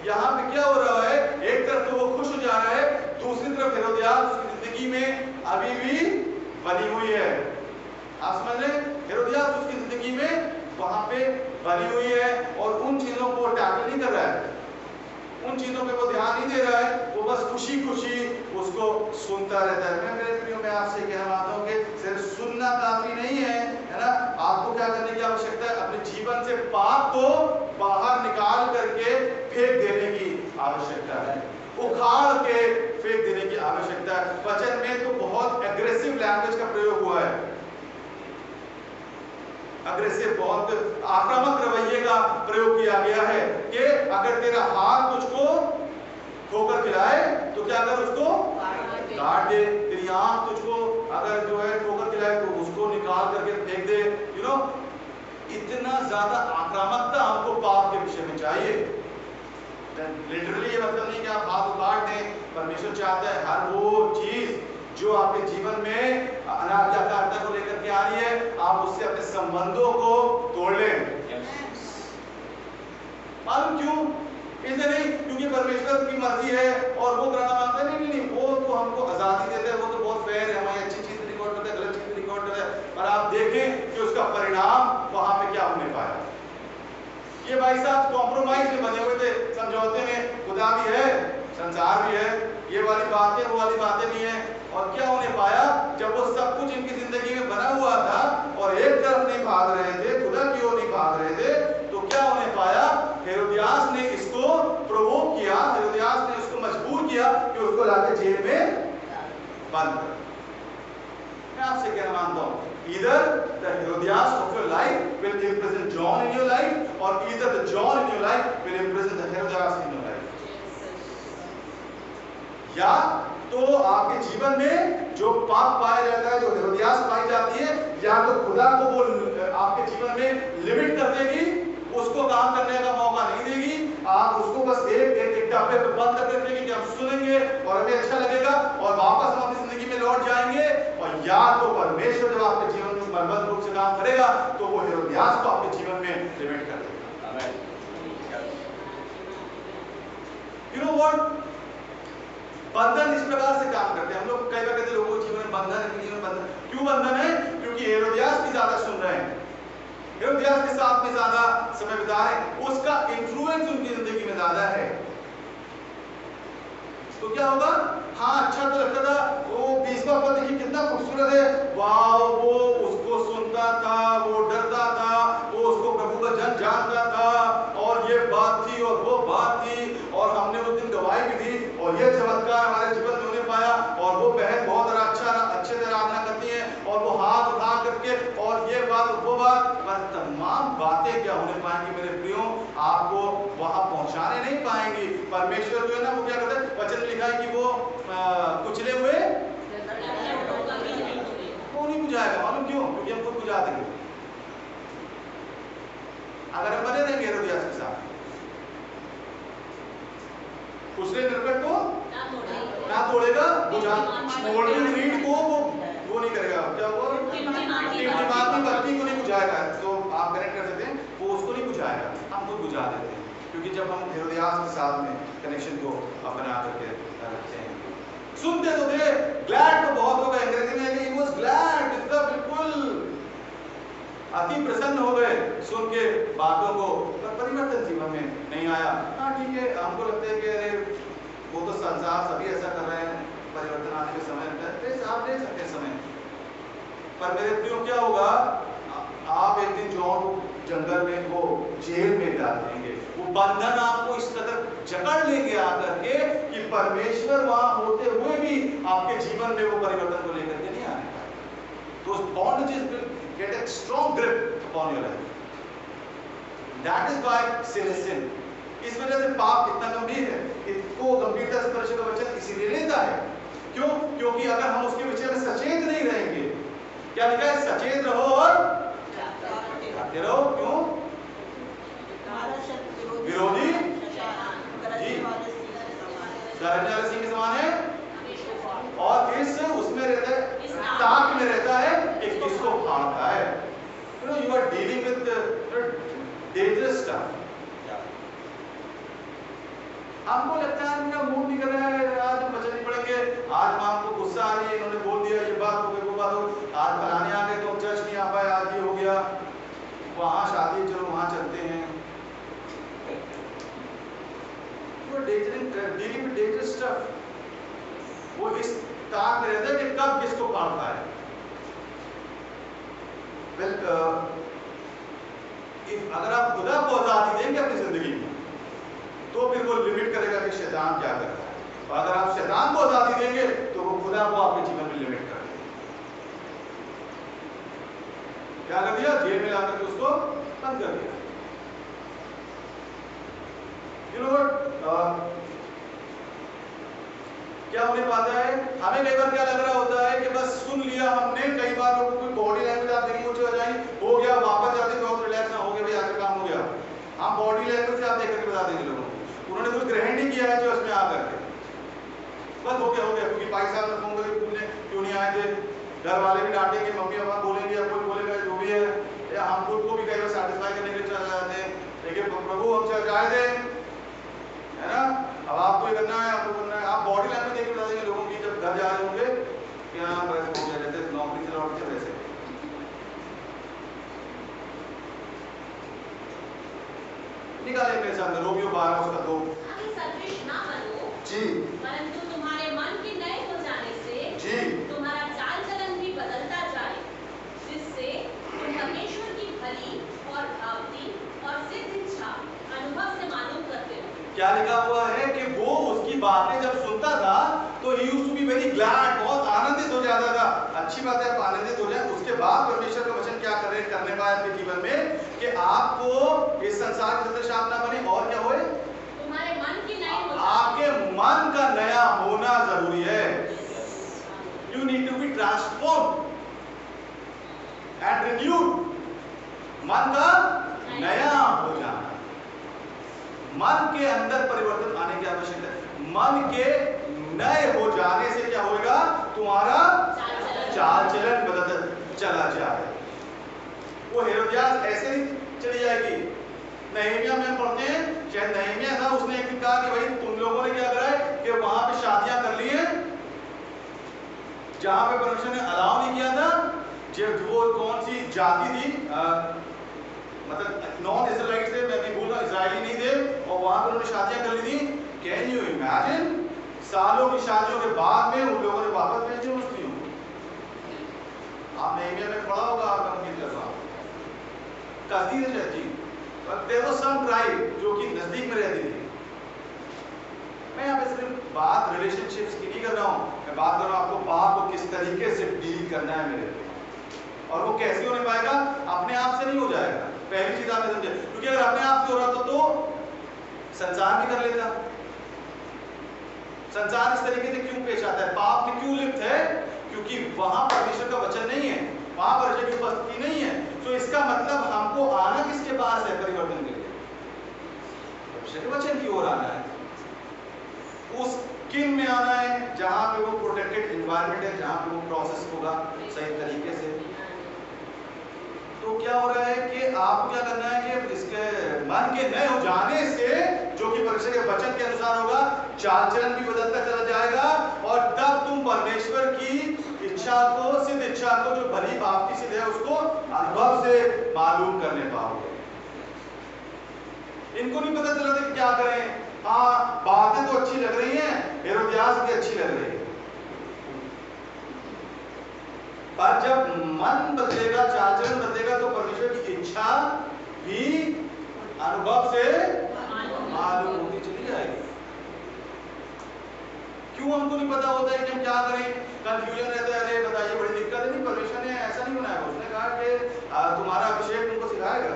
यहाँ पे क्या हो रहा है? एक तरफ तो वो खुश हो जा रहा है, दूसरी तरफ हेरोदियास उसकी जिंदगी में अभी भी बनी हुई है। आप समझ रहे? हेरोदियास उसकी जिंदगी में वहां पे बनी हुई है और उन चीजों को टैकल नहीं कर रहा है, उन चीजों पे वो ध्यान नहीं दे रहा है, वो बस खुशी खुशी उसको सुनता रहता है। मैं मेरे प्रियो में आपसे कहना चाहता हूँ कि सिर्फ सुनना काफी नहीं है, है ना? आपको क्या करने की आवश्यकता है? अपने जीवन से पाप को बाहर निकाल करके फेंक देने की आवश्यकता है, उखाड़ के फेंक देने की आवश्यकता है। वचन में तो बहुत एग्रेसिव लैंग्वेज का प्रयोग हुआ है, अग्रेसिव, बहुत आक्रामक रवैये का प्रयोग किया गया है कि अगर तेरा हाथ तुझको ठोकर खिलाए तो क्या कर, उसको काट दे। तेरी आंख तुझको अगर जो है ठोकर खिलाए तो उसको निकाल करके फेंक दे। यू नो, इतना ज्यादा आक्रामकता हमको पाप के विषय में चाहिए। लिटरली ये मतलब नहीं कि आप हाथ उतार दें। परमेश्वर चाहता है हर वो चीज जो आपके जीवन में अनाज्ञाकारिता को लेकर के आ रही है, आप उससे अपने संबंधों को तोड़ लें। मालूम क्यों? इसलिए नहीं क्योंकि परमेश्वर की मर्जी है और वो कराना मांगता है, नहीं, वो तो हमको आजादी देता है, वो तो बहुत फेयर है, हमारी अच्छी चीज रिकॉर्ड करता है, गलत चीज रिकॉर्ड करता है, पर आप देखें कि उसका परिणाम वहां पे क्या होने पाया। ये भाई साहब कॉम्प्रोमाइज में बने हुए थे, समझौते में खुदा भी है, संसार भी है, ये वाली बातें वो वाली बातें भी हैं, और क्या होने पाया जब वो सब कुछ इनकी जिंदगी में बना हुआ था और एक तरफ नहीं भाग रहे थे, खुदा की ओर नहीं भाग रहे थे, तो क्या होने पाया, हेरोदियास ने इसको प्रोवोक किया, हेरोदियास ने उसको मजबूर किया कि उसको लाके जेल में बंद कर। मैं आपसे कहना मानता हूं, either the Herodias of your life will imprison John in your life, or either the John in your life will imprison the Herodias in your life. या तो आपके जीवन में जो पाप पाया जाता है, जो हेरोदियास पाई जाती है, या तो खुदा को वो आपके जीवन में लिमिट कर देगी, उसको काम करने का मौका नहीं देगी, आप उसको बस एक डब्बे पे बंद कर देंगे कि हम सुनेंगे और हमें अच्छा लगेगा और वापस हम अपनी जिंदगी में लौट जाएंगे। और या तो परमेश्वर जब आपके जीवन में बलवंत रूप से काम करेगा तो वो हेरोदियास को आपके जीवन में लिमिट कर देगा। आमीन। यू नो व्हाट, बंधन इस प्रकार से काम करते हैं। हम लोग कई बार कहते हैं लोगों के जीवन में बंधन है, जीवन में बंधन। क्यों बंधन है? क्योंकि हेरोदियास की ज्यादा सुन रहे हैं, हेरोदियास के साथ में ज्यादा समय बिता रहे हैं, उसका इन्फ्लुएंस उनकी जिंदगी में ज्यादा है। तो क्या होगा? हाँ, अच्छा तो लगता था, वो 20वां पद देखिए कितना खूबसूरत है, वाह, वो उसको सुनता था, वो डरता था, वो उसको प्रभु का जन जानता था, और ये बात थी और वो बात थी, और हमने उस दिन गवाही भी दी, और ये चमत्कार हमारे जीवन में होने पाया, और वो बहन बहुत अच्छे से आराधना करती है, और वो हाथ उठा करके, और ये बात वो बात, पर तमाम बातें क्या होने पाएंगी मेरे प्रियो, आपको वहां पहुंचाने नहीं पाएंगी। परमेश्वर जो है ना, वो क्या करता है, वचन लिखा है कि वो कुचले हुए वो नहीं बुझाएगा। मालूम क्यों? क्योंकि हम खुद बुझा देंगे अगर हम बने रहेंगे हेरोदियास के साथ। कुचले नरकट को ना तोड़ेगा, बुझा स्मोल्डरिंग रीड को वो नहीं करेगा, क्या हुआ, टिमटिमाती बत्ती को नहीं बुझाएगा। तो आप कनेक्ट कर सकते हैं, वो उसको नहीं बुझाएगा, हम खुद बुझा देते हैं, क्योंकि जब हम हेरोदियास के साथ में कनेक्शन को बना करके रखते हैं। सुनते तो थे, ग्लैड तो बहुत होगा, अंग्रेजी में ही वाज ग्लैड, इसका बिल्कुल अति प्रसन्न हो गए सुन के बातों को, पर परिवर्तन जीवन में नहीं आया। हाँ ठीक है, हमको लगता है कि अरे वो तो संसार सभी ऐसा कर रहे हैं, परिवर्तन आने में समय लगता है, आप ले सकते हैं समय, पर मेरे प्रियो क्या होगा, आप एक दिन जॉन जंगल में, वो जेल में डाल देंगे, वो बंधन आपको इस कदर जकड़ लेंगे आकर के कि परमेश्वर वहां होते हुए भी आपके जीवन में वो परिवर्तन को लेकर के नहीं आने पाए। तो bondages will get a strong grip upon your life. That is why sin is sin. इस वजह से पाप इतना गंभीर है, इसको गंभीरता से परमेश्वर का वचन इसीलिए लेता है। क्यों? क्योंकि अगर हम उसके विषय में सचेत नहीं रहेंगे, क्या लिखा है, सचेत रहो और जागते रहो। क्यों? विरोधी जी दरअसल सिंह के समान है, और इस उसमें रहता है, ताक में रहता है, एक इसको फाड़ता है। You are dealing with dangerous stuff. हमको लगता है मेरा मूड नहीं कर रहा है, आज हम बचने पड़ेंगे, आज मां को गुस्सा आ रही है, इन्होंने बोल दिया, ये बात हो गई, वो बात हो गई, आज फलाने आ गए तो हम चर्च नहीं आ पाए, आज ये हो गया, वहां शादी, चलो वहां चलते हैं। डीलिंग विद डेंजरस स्टफ, वो इस ताक में रहता है कि कब किसको फाड़ता है। अगर आप खुदा को आजादी देंगे अपनी जिंदगी में, तो फिर वो लिमिट करेगा कि शैतान क्या करता है, और अगर आप शैतान को आजादी देंगे तो वो खुदा को आपके जीवन में लिमिट कर देगा। क्या कर दिया? जेल में लाकर के उसको बंद कर दिया। क्या होने पाता है, हमें कई बार क्या लग रहा होता है कि बस सुन लिया हमने, कई बार लोगों की बॉडी लैंग्वेज आप देखिए ऊंची हो जाएगी, हो गया, वापस जाते बहुत रिलैक्स वहां बॉडी लैंग्वेज से आप देख करके बता देंगे लोगों को, उन्होंने कुछ ग्रहण नहीं किया है जो इसमें आकर के बस हो गया क्योंकि भाई साहब ने फोन करके पूछने क्यों नहीं आए थे, घर वाले भी डांटेंगे, मम्मी पापा बोलेंगे या कोई बोलेगा जो भी है, या हम खुद को भी कई बार सेटिस्फाई करने के लिए चले जाते हैं, लेकिन प्रभु हम चल जाए थे, है ना। अब आपको ये करना है, आपको करना है, आप बॉडी लैंग्वेज देख के बता देंगे लोगों की जब घर जा रहे होंगे कि हाँ बस हो गया, जैसे नौकरी से लौटते वैसे। निकाले मेरे सामने रोमियो 12 उसका 2। सदृश ना बनो जी, परंतु तुम्हारे मन के नए हो जाने से जी, तुम्हारा चाल चलन भी बदलता जाए, जिससे तुम परमेश्वर की भली और भावती और सिद्ध इच्छा अनुभव से मालूम करते हो। क्या लिखा हुआ है कि वो उसकी बातें जब सुनता था तो he used to be very glad, बहुत आनंदित हो जाता था। अच्छी बात है आप आनंदित हो जाए। उसके बाद परमेश्वर का वचन क्या करने पाए अपने जीवन में कि आपको इस संसार के सदृश आप ना बने और क्या होए, तुम्हारे मन की नई हो आपके मन का नया होना जरूरी है। You need to be transform and renewed, मन का नया हो जाना, मन के अंदर परिवर्तन आने की आवश्यकता है। मन के नए हो जाने से क्या होगा, तुम्हारा चाल चलन बदलता चला जाए। वो हेरोदियास ऐसे ही चली जाएगी। नहमीया में पढ़ते हैं, शायद नहमीया था, उसने एक दिन कहा कि भाई तुम लोगों ने क्या करा है कि वहां पे शादियां कर ली हैं जहां पे परमेश्वर ने अलाउ नहीं किया था। जब वो कौन सी जाति थी, मतलब नॉन इजराइलिट थे, मैं नहीं बोल रहा इजरायली नहीं थे, और वहां पर उन्होंने शादियां कर ली थी। कैन यू इमेजिन, सालों की शादियों के बाद में उन लोगों ने वापस भेजी मुस्लिम। आप नहमीया में पढ़ा होगा, आप अंकित कर रहा हूं कसदीर रहती, but there was some tribe जो कि नजदीक में रहती थी। मैं यहाँ पे सिर्फ बात रिलेशनशिप्स की नहीं कर रहा हूँ, मैं बात कर रहा हूँ आपको पाप को किस तरीके से डील करना है मेरे लिए, और वो कैसे होने पाएगा, अपने आप से नहीं हो जाएगा। पहली चीज आपने समझे, क्योंकि अगर अपने आप से हो रहा था तो संसार भी कर लेता। संसार इस तरीके से क्यों पेश आता है, पाप में क्यों लिप्त है, क्योंकि वहां परमेश्वर का वचन नहीं है, वहां परमेश्वर की उपस्थिति नहीं है। तो इसका मतलब हमको आना किसके पास है परिवर्तन के लिए, परमेश्वर के वचन की ओर आना है। उस किंग में आना है जहां पे वो प्रोटेक्टेड एनवायरनमेंट है, जहां पे वो प्रोसेस होगा सही तरीके से। तो क्या हो रहा है कि आपको क्या करना है कि इसके मन के नए हो जाने से, जो कि परमेश्वर के वचन के अनुसार होगा, चाल चलन भी बदलता चला जाएगा, और तब तुम परमेश्वर की इच्छा को, सिद्ध इच्छा को, जो भली भावती सिद्ध है, उसको अनुभव से मालूम करने पाओगे। इनको नहीं पता चला था कि क्या करें। हाँ, बातें तो अच्छी लग रही हैं, हेरोदियास भी अच्छी लग रही है, पर जब मन बदलेगा, चाल चलन बदलेगा, तो परमेश्वर की इच्छा भी अनुभव से मालूम होती चली जाएगी। क्यों हमको नहीं पता होता है कि हम क्या करें, कंफ्यूजन रहता है, अरे बताइए बड़ी दिक्कत है। नहीं, परमेश्वर ने ऐसा नहीं बनाया, उसने कहा कि तुम्हारा अभिषेक तुमको सिखाएगा,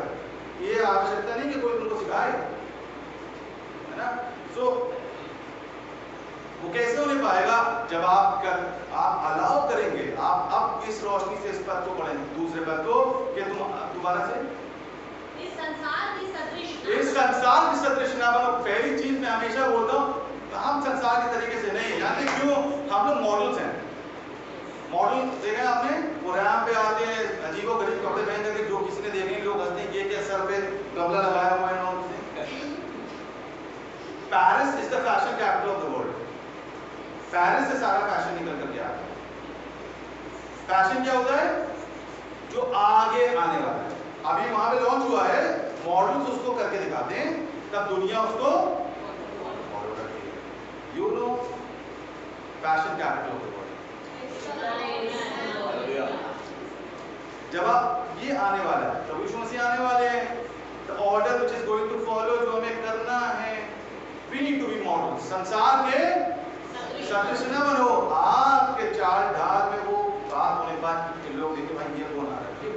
ये आवश्यकता नहीं कि कोई तुमको सिखाए, है ना। सो वो कैसे होने पाएगा, जब आप अलाउ करेंगे, आप अब इस रोशनी से इस पद को पढ़ेंगे, दूसरे पद को, कि तुम दोबारा से इस संसार की सदृश ना बनो। पहली चीज मैं हमेशा बोलता हूँ, हम संसार के तरीके से नहीं, जानते क्यों, हम लोग मॉडल्स हैं। मॉडल देखा आपने, वो रैम पे आते हैं अजीबोगरीब कपड़े पहन करके, जो किसी ने देखे लोग हंसते हैं, ये क्या सर पे गमला लगाया हुआ है उन्होंने। Paris is the fashion capital of the world. Paris से सारा फैशन निकल कर गया। फैशन क्या होता है, जो आगे आने वाला है, अभी वहां पे लॉन्च हुआ है, मॉडल्स उसको करके दिखाते हैं, तब दुनिया उसको फॉलो करती है। You know, fashion capital of the world. जब आप ये आने वाला है, प्रभु यीशु मसीह आने वाले हैं, the order which is going to follow, जो हमें करना है, we need to be model. संसार के सदृश न बनो। आपके चाल ढाल में वो बात होने के बाद लोग देखे भाई ये कौन आ रहा है।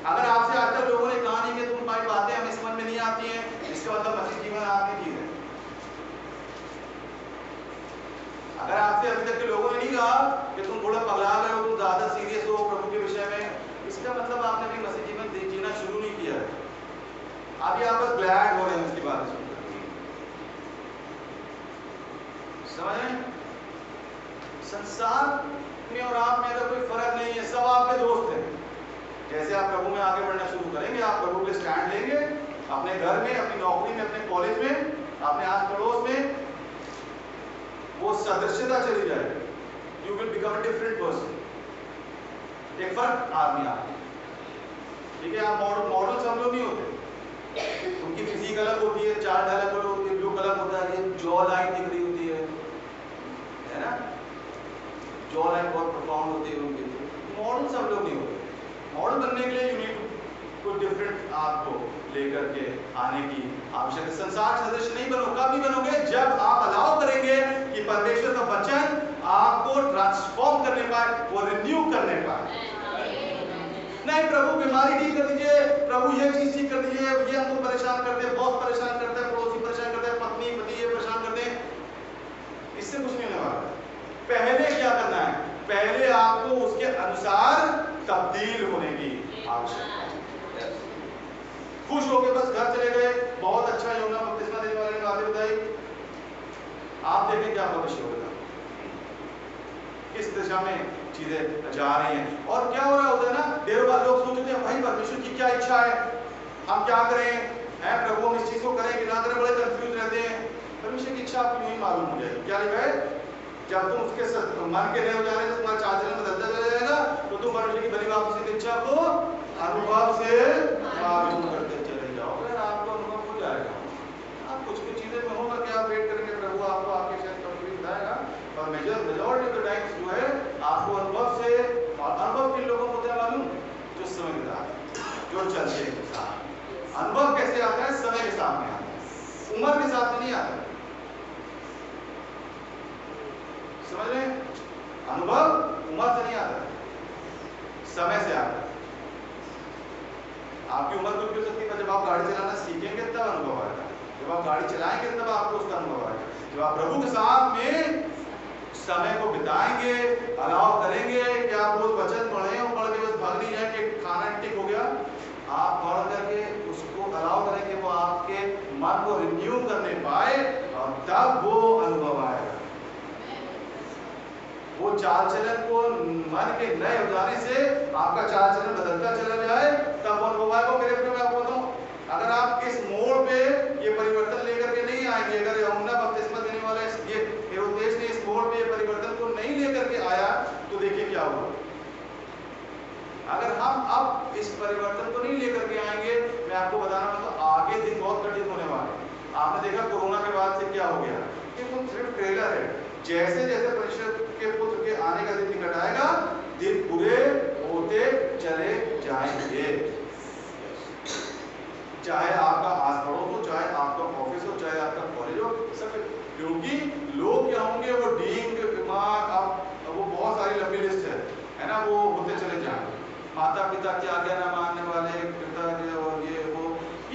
अगर आपसे आजकल लोगों ने कहा नहीं कि तुम भाई बातें हमें समझ में नहीं आती हैं, इसका मतलब मसीह जीवन आपने की है। अगर आपसे अभी तक के लोगों ने नहीं कहा कि तुम थोड़ा पगला गए हो, तुम ज्यादा सीरियस हो प्रभु के विषय में, इसका मतलब आपने भी मसीह जीवन जीना शुरू नहीं किया है। अभी आप बस ग्लैड हो रहे हैं समझ रहे हैं? संसार में और आप में कोई फर्क नहीं है, सब आपके दोस्त हैं। जैसे आप प्रभु में आगे बढ़ना शुरू करेंगे, आप प्रभु के स्टैंड लेंगे, अपने घर में, अपनी नौकरी में, अपने कॉलेज में, अपने आस पड़ोस में, वो सदृश्यता चली जाएगी। You will become a different person. एक फर्क आदमी आता है, ठीक है? आप मॉडल सब लोग नहीं होते, उनकी फिजिक अलग होती है, चार्ट अलग होती है, लुक अलग होता है, ये जॉ लाइन दिख रही होती है ना? जॉ लाइन बहुत प्रोफाउंड होती है उनकी। मॉडल सब लोग नहीं होते। मॉडल बनने के लिए यू नीड कुछ डिफरेंट आपको लेकर के आने की आवश्यकता। संसार सदृश नहीं बनो। कब नहीं बनोगे? जब आप अलाउ करेंगे कि परमेश्वर का वचन आपको ट्रांसफॉर्म करने पाए, वो रिन्यू करने पाए। नहीं प्रभु बीमारी ठीक कर दीजिए, प्रभु ये चीज ठीक कर दीजिए, ये हमको परेशान करते हैं, बॉस परेशान करता है, पड़ोसी परेशान करते हैं, पत्नी पति ये परेशान करते हैं, इससे कुछ नहीं होने वाला। पहले क्या करना है? पहले आपको उसके अनुसार तब्दील होने की आवश्यकता है। खुश होके बस घर चले गए, बहुत अच्छा यूहन्ना बपतिस्मा देने वाले ने बातें बताई, आप देखें क्या भविष्य होगा, किस दिशा में चीजें जा रही हैं। और क्या हो रहा होता है ना, देर बाद लोग सोचते हैं भाई परमेश्वर की क्या इच्छा है, हम क्या करें, है प्रभु हम इस चीज को करें कि ना करें, बड़े कंफ्यूज रहते हैं। परमेश्वर की इच्छा आपको नहीं मालूम हो जाएगी। क्या लिखा है? जब तुम उसके मन के नए हो जाने से तुम्हारा चाल चलन बदलता चला जाएगा, तो तुम परमेश्वर की भली वापसी की इच्छा को अनुभव से मालूम करते चले जाओगे, आपको अनुभव हो जाएगा। आप कुछ कुछ चीजें में होगा कि आप वेट करेंगे, प्रभु आपको आपके शायद कभी बताएगा, और मेजॉरिटी ऑफ द टाइम्स जो है आपको अनुभव से, अनुभव किन लोगों को होता है मालूम? जो समझदार, जो चलते हैं साथ। अनुभव कैसे आता है? समय के सामने आता है, उम्र के साथ नहीं आता। समझ रहे हैं? अनुभव उम्र से नहीं आता, समय से आता है। आपकी उम्र कुछ भी हो सकती है, जब आप गाड़ी चलाना सीखेंगे तब अनुभव आएगा, जब आप गाड़ी चलाएंगे तब आपको उसका अनुभव आएगा। जब आप प्रभु के साथ में समय को बिताएंगे, अलाउ करेंगे कि आप रोज वचन पढ़ें और पढ़ के बस भाग नहीं जाए कि खाना टिक हो गया, आप पढ़ करके उसको अलाउ करें कि वो आपके मन को रिन्यू करने पाए, और तब वो अनुभव आएगा। वो चाल चलन को मन के नए हो जाने से आपका चाल चलन बदलता चला जाए, तब अनुभव आएगा। मेरे प्रिय मैं आपको बताऊं, अगर आप इस मोड़ पे ये परिवर्तन लेकर के नहीं आएंगे, अगर यूहन्ना बपतिस्मा देने वाला ये हेरोदेस ने इस मोड़ पे ये परिवर्तन को नहीं लेकर के आया, तो देखिए क्या होगा। अगर हम अब इस परिवर्तन को नहीं लेकर के आएंगे, मैं आपको बताना तो आगे दिन बहुत कठिन होने वाले हैं। आपने देखा कोरोना के बाद से क्या हो गया, कि वो सिर्फ ट्रेलर है। जैसे जैसे परमेश्वर के पुत्र के आने का दिन निकट आएगा, दिन पूरे होते चले जाएंगे। चाहे आपका आस पड़ोस हो, चाहे आपका ऑफिस हो, चाहे आपका कॉलेज हो, सब, क्योंकि लोग क्या होंगे, वो डीन के दिमाग, वो बहुत सारी लंबी लिस्ट है ना, वो होते चले जाएंगे। माता पिता की आज्ञा न मानने वाले, पिता के और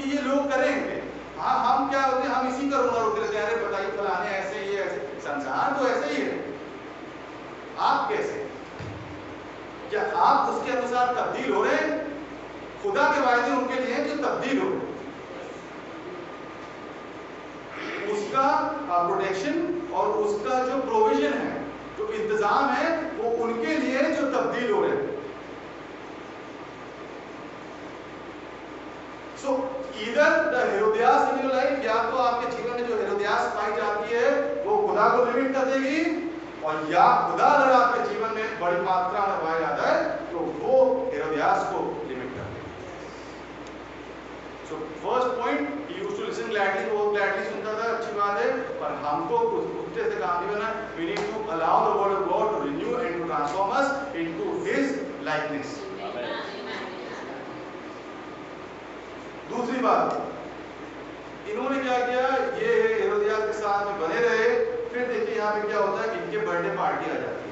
ये लोग करेंगे। हाँ, हम क्या होते हैं, हम इसी का रोना रोते रहते हैं, अरे बताइए फलाने ऐसे, ये ऐसे। संसार तो ऐसे ही है, आप कैसे? क्या आप उसके अनुसार तब्दील हो रहे हैं? खुदा के वायदे उनके लिए जो तब्दील हो, उसका प्रोटेक्शन और उसका जो प्रोविजन है, जो इंतजाम है, वो उनके लिए जो तब्दील हो रहे हैं। So either the Herodias in your life, या तो आपके जीवन में जो हेरोदियास पाई जाती है वो खुदा को लिमिट कर देगी, और या खुदा अगर आपके जीवन में बड़ी मात्रा में पाया जाता है तो वो हेरोदियास को लिमिट कर देगी। So first point, he used to listen gladly, वो gladly सुनता था, अच्छी बात है, पर हमको कुत्ते से काम नहीं बना। We need to allow the word of God to renew and to transform us into His likeness. दूसरी बात, इन्होंने क्या किया, ये हेरोदियास के साथ में बने रहे। फिर देखिए यहाँ पे क्या होता है, इनके बर्थडे पार्टी आ जाती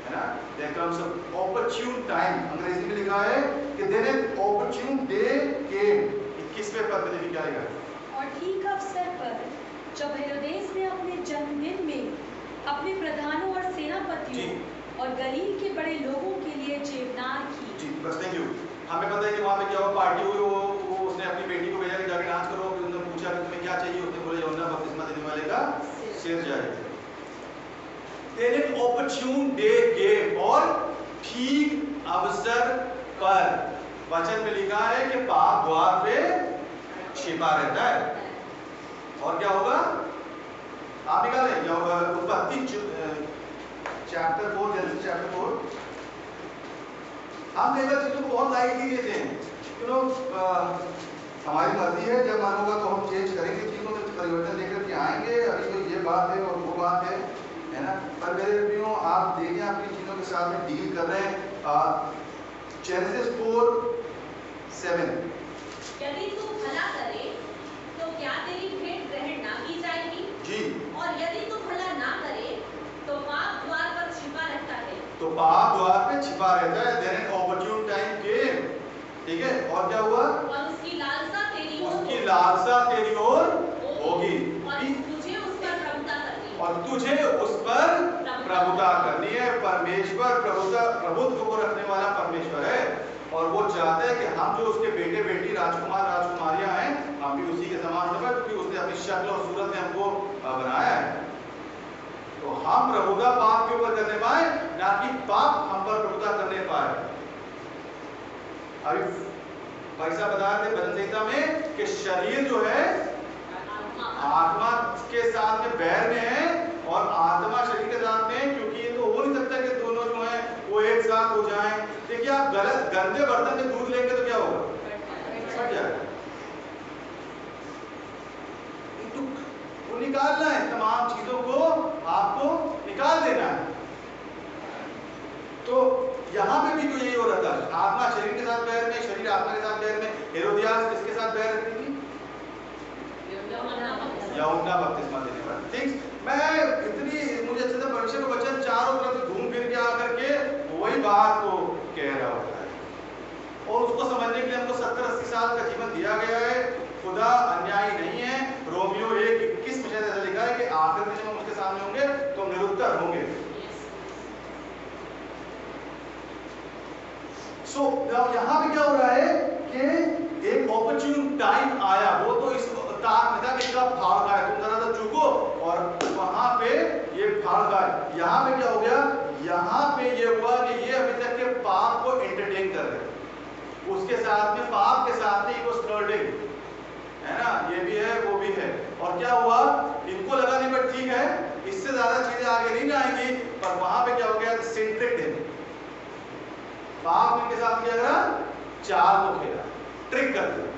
है ना। There comes an opportune time, अंग्रेजी में लिखा है कि then an opportune day came। 21वें पद में देखिए क्या लिखा है। और ठीक अवसर पर जब हेरोदेस ने अपने जन्मदिन में अपने प्रधानों और सेनापतियों और गलील के बड़े लोगों के लिए जेवनार की। जी बस थैंक यू। हमें पता है कि वहाँ पे क्या हुआ, पार्टी हुई, वो उसने अपनी बेटी को भेजा कि जाके डांस करो। उन्होंने पूछा कि तुम्हें क्या चाहिए, उसने बोला यूहन्ना बपतिस्मा देने वाले का सिर चाहिए। then an opportune day came, और ठीक अवसर पर, वचन में लिखा है कि पाप द्वार पे छिपा रहता है। और क्या होगा आप निकालें, क्या होगा? उत्पत्ति चैप्टर 4, जेनेसिस चैप्टर 4। हम कई बार चीजों को बहुत लाइटली लेते हैं, हमारी मर्जी है, जब मन होगा तो हम चेंज करेंगे, चीजों में परिवर्तन लेकर के आएंगे। अभी तो ये बात है और वो बात है ना। पर मेरे प्रियो, आप देखें आपकी चीजों के साथ में डील कर रहे हैं। जेनेसिस 4:7, यदि तू भला करे तो क्या तेरी भेंट ग्रहण ना की जाएगी? जी। और यदि तू भला ना करे तो पाप द्वार पर छिपा रहता है। तो पाप द्वार पे छिपा रहता है। देन एन ऑपर्च्यून टाइम केम, ठीक है। और क्या हुआ? और उसकी लालसा तेरी ओर उसकी लालसा तेरी ओर होगी, और तुझे उस पर प्रभुता करनी है। और तुझे उस पर प्रभुता करनी है। परमेश्वर प्रभुत्व को रखने वाला परमेश्वर है, और वो चाहता है कि हम जो उसके बेटे बेटी, राजकुमार राजकुमारियां हैं, हम भी उसी के समान हो, क्योंकि उसने अपनी शक्ल और सूरत में हमको बनाया है। तो हम प्रभुता पाप के ऊपर करने पाए, ना कि पाप हम पर प्रभुता करने पाए। अभी भाई साहब बता रहे थे भजन संहिता में कि शरीर जो है आत्मा के साथ में बैर में है, और आत्मा शरीर के साथ में है, क्योंकि ये तो हो नहीं सकता कि दोनों जो हैं वो एक साथ हो जाएं। देखिए, आप गलत गंदे बर्तन में दूध लेंगे तो क्या होगा? फट जाएगा। वो निकालना है, तमाम चीजों को आपको निकाल देना है। तो यहाँ पे भी तो यही हो रहा था, आत्मा शरीर के साथ बैर में, शरीर आत्मा के साथ बैर में। हेरोदियास किसके साथ बैर रखती थी? यूहन्ना बपतिस्मा देने वाला। ठीक, मैं इतनी मुझे अच्छे से परमेश्वर का वचन चारों तरफ से घूम फिर के आकर के वही बात को कह रहा होता है, और उसको समझने के लिए हमको 70-80 साल का जीवन दिया गया है। खुदा अन्यायी नहीं है। रोमियो 1:21 में ऐसा लिखा है कि आखिर में जब हम उसके सामने होंगे तो हम निरुत्तर होंगे। सो यहाँ पे क्या हो रहा है कि एक ऑपर्च्यून टाइम आया, वो तो इस ताक में था कि कब भाग खाए, तुम जरा सा चुको, और वहां पे ये भाग खाए। यहाँ पे क्या हो गया? यहाँ पे ये हुआ कि ये अभी तक के पाप को एंटरटेन कर रहे हैं, उसके साथ में पाप के साथ में इको स्टर्डिंग है ना, ये भी है वो भी है। और क्या हुआ? इनको लगा नहीं बट ठीक है, इससे ज्यादा चीजें आगे नहीं जाएंगी, पर वहां पे क्या हो गया? सेंट्रिक है, पाप इनके साथ क्या करा? चाल को खेला, ट्रिक कर दिया।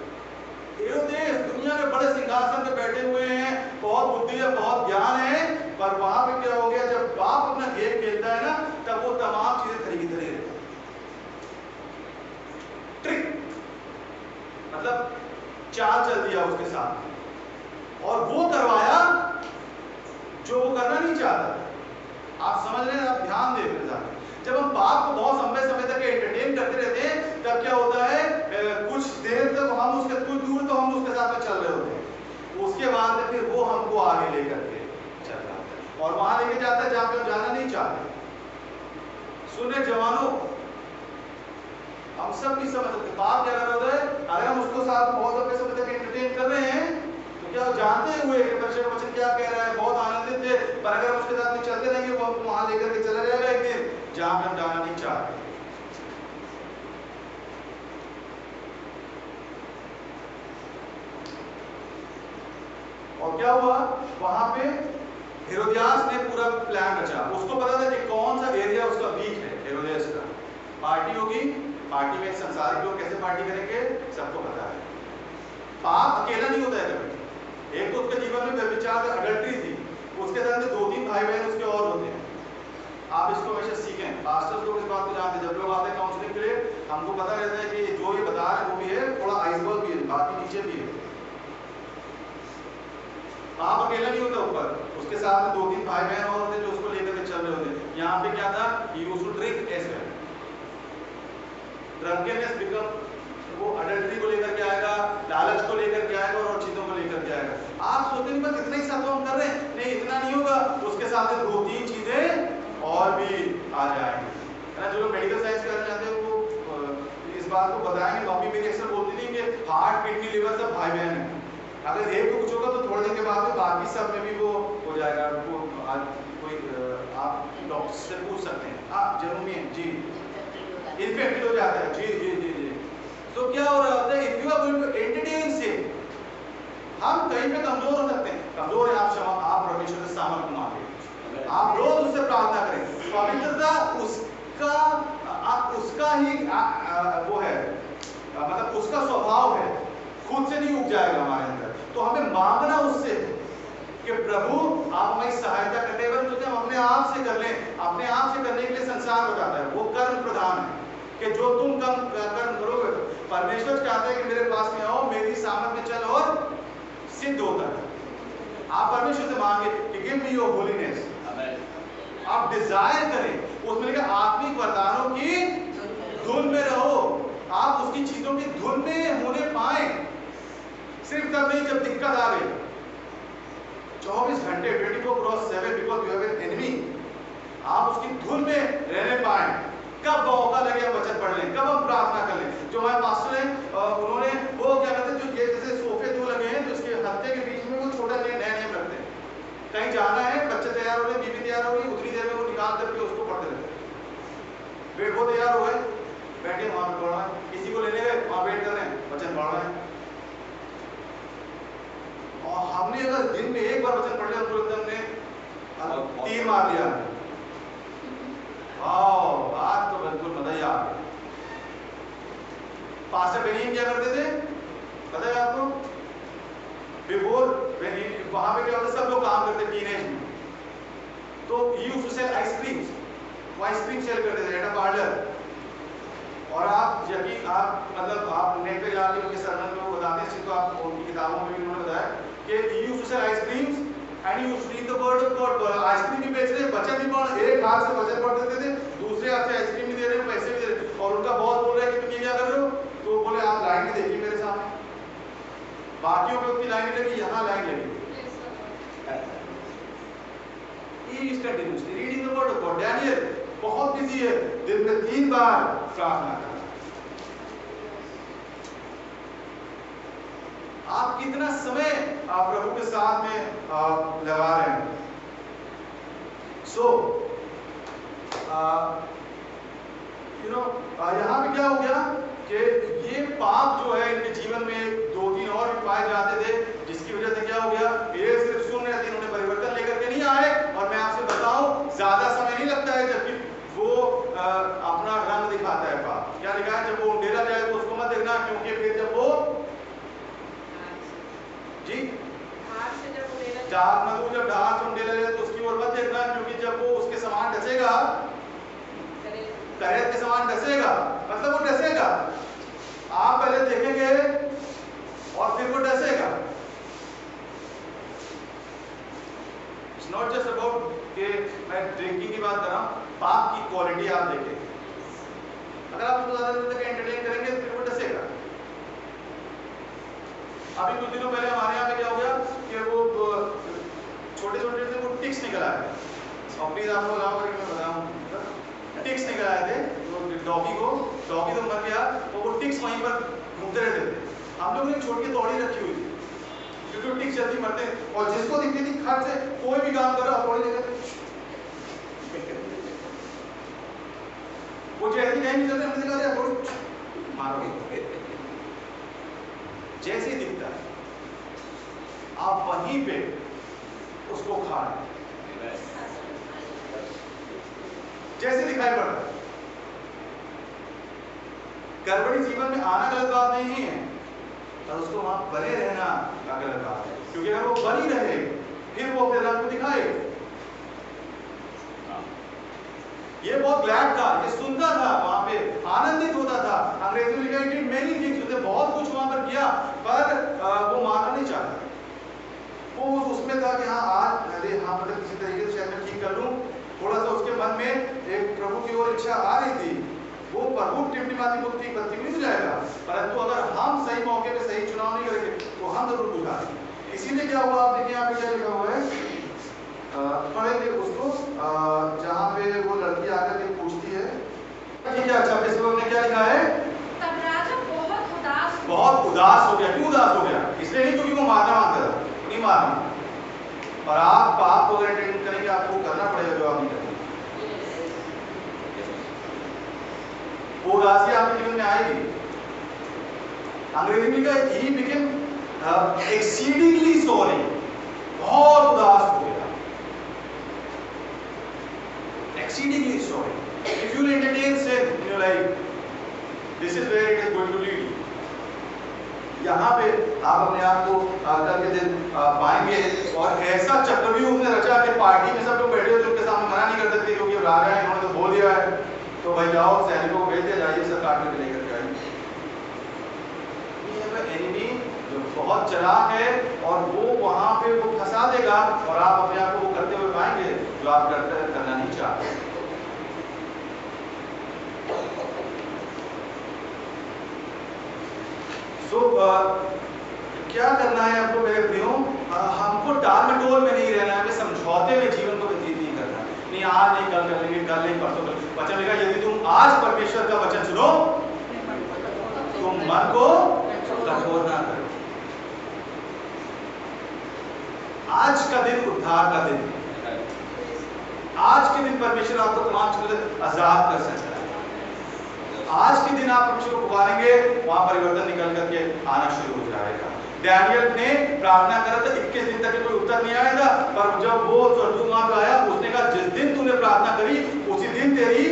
हेरोदेस दुनिया में बड़े सिंहासन पे बैठे हुए हैं, बहुत बुद्धि है, बहुत ज्ञान है, पर वहां पे क्या हो गया? जब बाप अपना गेम खेलता है ना, तब वो तमाम चीजें तरी की तरह रहती है। ट्रिक मतलब चाल चल दिया उसके साथ, और वो करवाया जो वो करना नहीं चाहता। आप समझ रहे हैं? आप ध्यान दें मेरे साथ। जब हम पाप को बहुत लंबे समय तक एंटरटेन करते रहते हैं, तब क्या होता है? कुछ देर तक हम उसके, कुछ दूर तो हम उसके साथ में चल रहे होते हैं, उसके बाद में फिर वो हमको आगे लेकर के चल रहा है, और वहां लेके जाता है जहां पे हम जाना नहीं चाहते। सुने जवानों, हम सब नहीं समझ सकते पाप क्या कर रहा है। अगर हम उसको साथ बहुत लंबे समय तक एंटरटेन कर रहे हैं, तो क्या जानते हुए कि परमेश्वर का वचन क्या कह रहा है, बहुत आनंदित थे, पर अगर हम उसके साथ में चलते रहेंगे, वो हमको वहां लेकर के चला जाएगा एक दिन जहां पे हम जाना नहीं चाहते। और क्या हुआ? वहां पे हेरोदियास ने पूरा प्लान रचा। उसको पता था कि कौन सा एरिया उसका वीक है। हेरोदियास का पार्टी होगी, पार्टी में संसारिक लोग कैसे पार्टी करेंगे सबको पता है। पाप अकेला नहीं होता है कभी। एक तो उसके जीवन में व्यभिचार, अडल्ट्री थी, उसके साथ 2-3 भाई बहन उसके और होते हैं। आप इसको हमेशा सीखें, पास्टर्स लोग इस बात को जानते हैं। जब लोग आते हैं काउंसलिंग के लिए, हमको पता रहता है कि जो ये बता रहे हैं वो भी है, थोड़ा आइसबर्ग भी है, बाकी नीचे भी है। पाप अकेला नहीं होता ऊपर, उसके साथ में 2-3 भाई बहन और होते हैं जो उसको लेकर के चल रहे होते हैं। यहाँ पे क्या था? he used to drink as well. drunkenness become, वो अडल्ट्री को लेकर के आएगा, लालच को लेकर के आएगा, और चीजों को लेकर के आएगा। आप सोचते नहीं बस इतना ही साथ हम कर रहे हैं, नहीं इतना नहीं होगा, उसके साथ में 2-3 चीजें और भी आ जाएंगी, है ना। जो लोग मेडिकल साइंस करना चाहते हैं वो इस बात को बताएंगे। मम्मी मेरी अक्सर बोलती थी कि हार्ट, किडनी, लिवर सब भाई बहन है। अगर एक को कुछ होगा तो थोड़े दिन के बाद में बाकी सब में भी वो हो जाएगा। वो आज कोई आप डॉक्टर से पूछ सकते हैं, आप जरूरी है जी, इन्फेक्टेड हो जाता है जी जी जी जी। तो क्या हो रहा होता है, if you are going to entertain sin, हम कहीं पे कमजोर हो सकते हैं। कमजोर है आप परमेश्वर से सामर्थ्य मांगे, आप रोज उससे प्रार्थना करें। पवित्रता उसका ही वो है, मतलब उसका स्वभाव है, खुद से नहीं उग जाएगा हमारे अंदर। तो हमें मांगना उससे कि प्रभु आप हमारी सहायता करने वाले तो हम अपने आप से कर लें। अपने आप से करने के लिए संसार बताता है, वो कर्म प्रधान है कि जो तुम कर्म करोगे। परमेश्वर चाहते हैं कि मेरे पास में आओ, मेरी सामर्थ में चल और सिद्ध होता है। आप परमेश्वर से मांगे कि गिव मी योर होलीनेस, आप डिजायर करें उसमें लिखा आत्मिक वरदानों की धुन में रहो। आप उसकी चीजों की धुन में होने पाए। सिर्फ तब नहीं जब दिक्कत आ गई, 24 घंटे 24/7 because you have an enemy, आप उसकी धुन में रहने पाए। कब मौका लगे हम वचन पढ़ लें, कब हम प्रार्थना कर लें। जो हमारे पास्टर हैं उन्होंने वो क्या कहते हैं, जो ये जैसे सोफे दो लगे हैं तो उसके हत्थे के बीच में वो छोटा नया नियम रखते हैं। कहीं जाना है, बच्चे तैयार हो गए, बीवी तैयार हो गई, उतनी देर में वो निकाल करके उसको पढ़ते रहते हैं। वेट वो तैयार हो गए, बैठे वहां पे पढ़ रहे हैं, किसी को लेने गए वहां वेट कर रहे हैं, वचन पढ़ रहे हैं। और हमने अगर दिन में एक बार वचन पढ़ लिया तो एकदम ने तीर मार दिया। बात तो बिल्कुल मजा ही आ गया। पास्टर बेनियम क्या करते थे पता है आपको? बिफोर वहां पे क्या होता, सब लोग काम करते टीनेज में, तो यूज्ड टू सेल आइसक्रीम्स, वो आइसक्रीम सेल करते थे एट अ पार्लर। और आप मतलब आप नेट पे जाके उनके सरमन में वो बताते हैं, तो आप उनकी किताबों में भी उन्होंने बताया कि used to sell ice creams and you read the word of God. Ice cream भी बेच रहे, वचन भी पढ़, एक हाथ से वचन पढ़ देते थे, दूसरे हाथ से आइसक्रीम भी दे रहे हैं, पैसे भी दे रहे हैं। और उनका बॉस बोल रहा है कि तुम ये क्या कर रहे हो, तो बोले आप लाइन नहीं देखी मेरे सामने, बाकियों पे उतनी लाइन लगी, यहाँ लाइन लगी। He is continuously reading the word of God. Daniel बहुत बिजी है, दिन में 3 बार प्रार्थना करता है। आप कितना समय आप प्रभु के साथ में लगा रहे हैं। यहाँ पे क्या हो गया कि ये पाप जो है इनके जीवन में 2-3 और भी पाए जाते थे, जिसकी वजह से क्या हो गया, ये सिर्फ सुन रहे थे, इन्होंने परिवर्तन लेकर के नहीं आए। और मैं आपसे बताऊं ज्यादा समय नहीं लगता है जबकि वो अपना रंग दिखाता है पाप। क्या लिखा है, जब वो डेरा जाए तो उसको मत देखना, क्योंकि फिर जब वो जी जब ढाल से डेरा जाए तो उसकी ओर मत देखना, क्योंकि जब वो उसके समान डसेगा, करेत के समान डसेगा, मतलब वो डसेगा, आप पहले देखेंगे और फिर वो डसेगा। इट्स नॉट जस्ट अबाउट कि मैं ड्रिंकिंग की बात कर रहा हूं, पाप की क्वालिटी आप देखें। अगर आप उसको ज्यादा देर तक एंटरटेन करेंगे तो फिर वो डसेगा। अभी कुछ दिनों पहले हमारे यहाँ पे क्या हो गया कि वो छोटे छोटे से वो टिक्स निकल आए, और प्लीज आप लोग अलाउ करके मैं बताऊं, टिक्स निकल आए थे डॉगी तो मर गया, तो वो टिक्स वहीं पर घूमते रहते थे। हम लोगों ने छोड़ के तौड़ी रखी हुई थी, क्योंकि टिक्स जल्दी मरते हैं, और जिसको दिखती थी खट से कोई भी काम करो तौड़ी लेकर वो जैसे कहीं नहीं चलते, हमने दिखा थोड़ी मारो, जैसे ही दिखता है आप वहीं पे उसको खा रहे, जैसे दिखाई पड़ रहा है। गड़बड़ी जीवन में आना गलत बात नहीं है, पर उसको वहां बने रहना गलत बात है, क्योंकि अगर वो बनी रहे फिर वो अपने रंग को दिखाए। ये बहुत ग्लैड था, ये सुनता था, वहां पे आनंदित होता था। अंग्रेजी में लिखा है मेनी थिंग्स, उसने बहुत कुछ वहां पर किया, पर वो मानना नहीं चाहता। वो उसमें था कि हाँ आज मतलब किसी तरीके से शायद मैं ठीक कर लूं। थोड़ा सा उसके मन में एक प्रभु की ओर इच्छा आ रही थी, वो प्रभु टिमटिमाती बुद्धि बत्ती मिल जाएगा, परंतु अगर हम सही मौके पे सही चुनाव नहीं करेंगे तो हम जरूर बुझाएंगे। इसीलिए क्या हुआ, आप देखिए यहाँ पे क्या लिखा हुआ है, पढ़ेंगे उसको, जहाँ पे वो लड़की आकर के पूछती है, ठीक है, अच्छा, फेसबुक में क्या लिखा है, तब राजा बहुत उदास उदास हो गया। क्यों उदास हो गया? इसलिए नहीं क्योंकि वो मारना मांगता था, नहीं मारना। और आप पाप को अगर अटेंड करेंगे आपको करना पड़ेगा जो आप नहीं करते। वो उदासी आपके जीवन में आएगी। अंग्रेजी में लिखा है he became exceedingly sorry, बहुत उदास हो गया। Exceedingly sorry. If you will entertain sin in your life, this is where it is going to lead you. यहाँ पे आप अपने आप को कल के दिन पाएंगे और ऐसा चक्रव्यूह उसने रचा कि पार्टी में सब लोग बैठे हो, उनके सामने मना नहीं कर सकते क्योंकि राजा है, इन्होंने तो बोल दिया है, तो भाई जाओ सैनिकों को भेज दिया, जाइए सब काट के लेकर के आइए। एनिमी जो बहुत चालाक है और वो वहां पे वो फंसा देगा और आप अपने आप को वो करते हुए पाएंगे जो आप करना नहीं चाहते। क्या करना है हमको मेरे प्रियो? हमको टाल मटोल में नहीं रहना है, हमें समझौते में जीवन को व्यतीत नहीं करना। नहीं आज नहीं कल कर लेंगे, कल नहीं परसों कर। वचन लिखा यदि तुम आज परमेश्वर का वचन सुनो तुम मन को कठोर ना करो। आज का दिन उद्धार का दिन, आज के दिन परमेश्वर आपको तमाम चीजों से आजाद कर सकता है। आज के दिन आप परमेश्वर को पुकारेंगे, वहां परिवर्तन निकल करके आना शुरू हो जाएगा। डैनियल ने प्रार्थना करा था, 21 दिन तक कोई उत्तर नहीं आया था, पर जब वो स्वर्गदूत वहां पे आया उसने कहा जिस दिन तूने प्रार्थना करी उसी दिन तेरी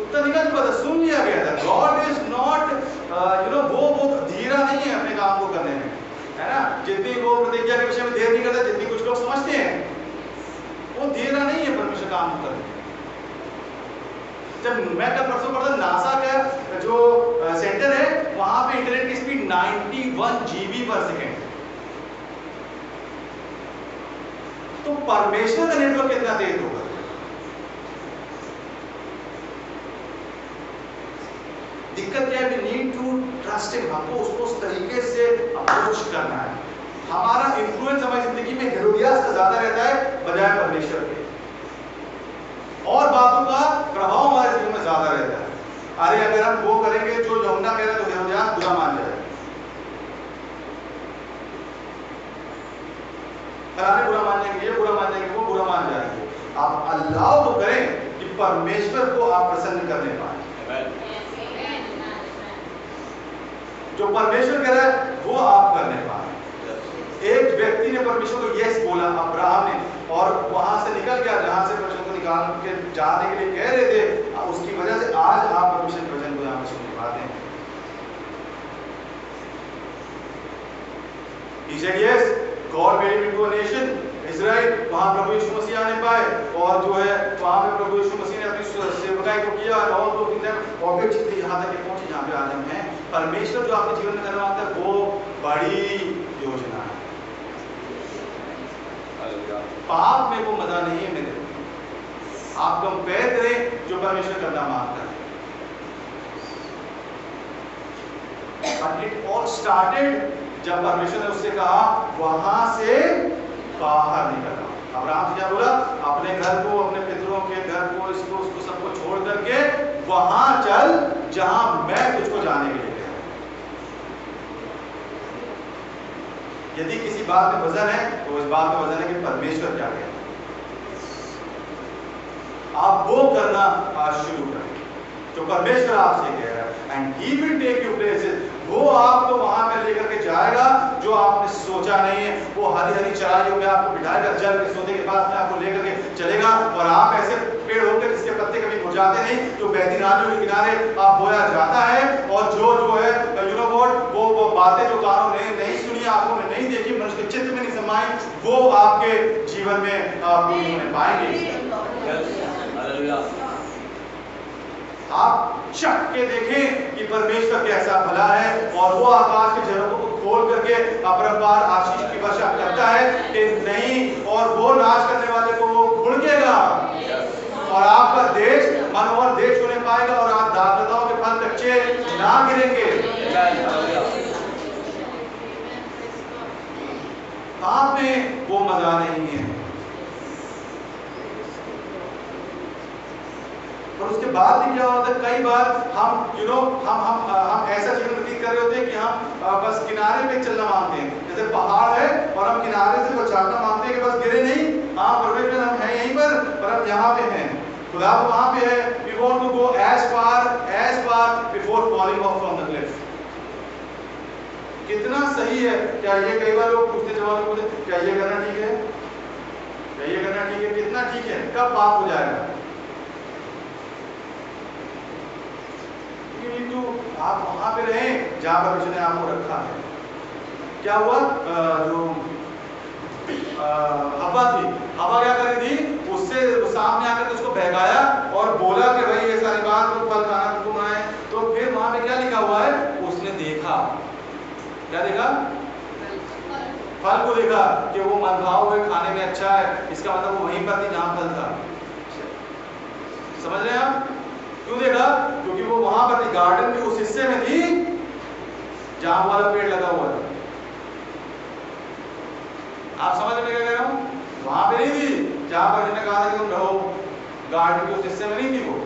उत्तर निकल चुका था, सुन लिया गया था। गॉड इज नॉट वो धीरा नहीं है अपने काम को करने में, है ना। जितनी वो प्रतिज्ञा के विषय में देर नहीं करता जितनी कुछ लोग समझते हैं, वो धीरा नहीं है परमेश्वर काम करने में। जब मैं कल परसों पढ़ा नासा का जो सेंटर है वहां पे इंटरनेट की स्पीड 91 GB पर सेकेंड, तो परमेश्वर का नेटवर्क कितना तेज होगा। दिक्कत क्या है? We need to trust him. हमको उसको उस तरीके से अप्रोच करना है। हमारा इन्फ्लुएंस हमारी जिंदगी में हेरोदियास का ज्यादा रहता है बजाय परमेश्वर के, और बातों का प्रभाव हमारे जीवन में ज्यादा रहता है। अरे अगर हम वो करेंगे जो यमुना कह रहे तो हेरोदियास बुरा मान जाएगा, फलाने बुरा मान जाएंगे, ये बुरा मान जाएंगे, वो बुरा मान जाएंगे। आप अल्लाह तो करें कि परमेश्वर को आप प्रसन्न करने पाए। जो परमेश्वर कह रहा है वो आप करने पाए। एक व्यक्ति ने परमेश्वर को यस बोला, अब्राहम ने, और वहां से निकल गया जहां से परमेश्वर को निकाल के जाने के लिए कह रहे थे। उसकी वजह से आज आप परमेश्वर के वचन को यहाँ पे सुनने पाते हैं। He said yes, God made him into a nation, Israel. वहां प्रभु यीशु मसीह आने पाए और जो है वहां पे प्रभु यीशु मसीह ने अपनी सेवकाई को किया और दो दिन और भी चीजें यहाँ तक पहुंची जहाँ पे आज हम हैं। परमेश्वर जो आपके जीवन में करना चाहता है वो बड़ी योजना है। पाप में वो मजा नहीं है मेरे। आप कंपेयर करें जो परमेश्वर करना मांगता है। But it all started जब परमेश्वर ने उससे कहा वहां से बाहर निकल आओ। अब्राहम से क्या बोला? अपने घर को, अपने पितरों के घर को, इसको उसको सबको छोड़ करके वहां चल जहां मैं तुझको जाने के लिए गया। यदि किसी बात में वजन है तो इस बात में वजन है कि परमेश्वर क्या कहता है। आप वो करना शुरू करें जो परमेश्वर आपसे कह रहा है, and he will take you places. वो आपको वहां पे लेकर के जाएगा जो आपने सोचा नहीं है। वो हरी हरी चराइयों में आपको बिठाएगा, जल के सोते के पास में आपको लेकर के चलेगा, और आप ऐसे पेड़ होंगे जिसके पत्ते कभी मुरझाते नहीं, जो बहती नालियों के किनारे आप बोया जाता है, और जो है यू नो व्हाट, वो बातें जो कानों ने नहीं सुनी, आंखों ने नहीं देखी, मनुष्य के चित्त में नहीं समाई, वो आपके जीवन में पूर्ण होने पाएंगे। आप चख के देखें कि परमेश्वर कैसा भला है, और वो आकाश के झरोखों को खोल करके अपरंपार आशीष की वर्षा करता है कि नहीं, और वो नाश करने वाले को वो भुड़केगा, और आपका देश मनोहर देश होने पाएगा, और आप दाखलताओं के फल कच्चे ना गिरेंगे। आप में वो मजा नहीं है। और उसके बाद भी क्या होता है, कई बार हम हम ऐसा जीवन व्यतीत कर रहे होते हैं बस किनारे पे चलना मांगते हैं, जैसे पहाड़ है और हम किनारे से बचाना मांगते हैं कि बस गिरे नहीं, हाँ परमेश्वर हम हैं यहीं पर हम यहाँ पे हैं, खुदा वहाँ पे है। We want to go as far before falling off from the cliff। कितना सही है। क्या ये कई बार लोग पूछते जवाब पूछते क्या ये करना ठीक है, क्या ये करना ठीक है, कितना ठीक है, कब पाप हो जाएगा? तो आप वहां पे रहे जहां पर उसने आपको रखा है। क्या हुआ, जो हवा थी, हवा क्या कर रही थी, उससे सामने आकर उसको बहकाया और बोला कि भाई ये सारी बात तो फल खाना तुम आए। तो फिर वहां पे क्या लिखा हुआ है, उसने देखा, क्या देखा, फल को देखा कि वो मनभाव हुए खाने में अच्छा है, इसका मतलब वो वहीं पर थी जहां फल था। समझ रहे हैं आप? क्यों देखा? क्योंकि वो वहां पर थी, गार्डन के उस हिस्से में थी जहां वाला पेड़ लगा हुआ था। आप समझ में क्या कह रहा हूं? वहां पे नहीं थी जहां पर मैंने कहा था कि तुम रहो, गार्डन के उस हिस्से में नहीं थी वो।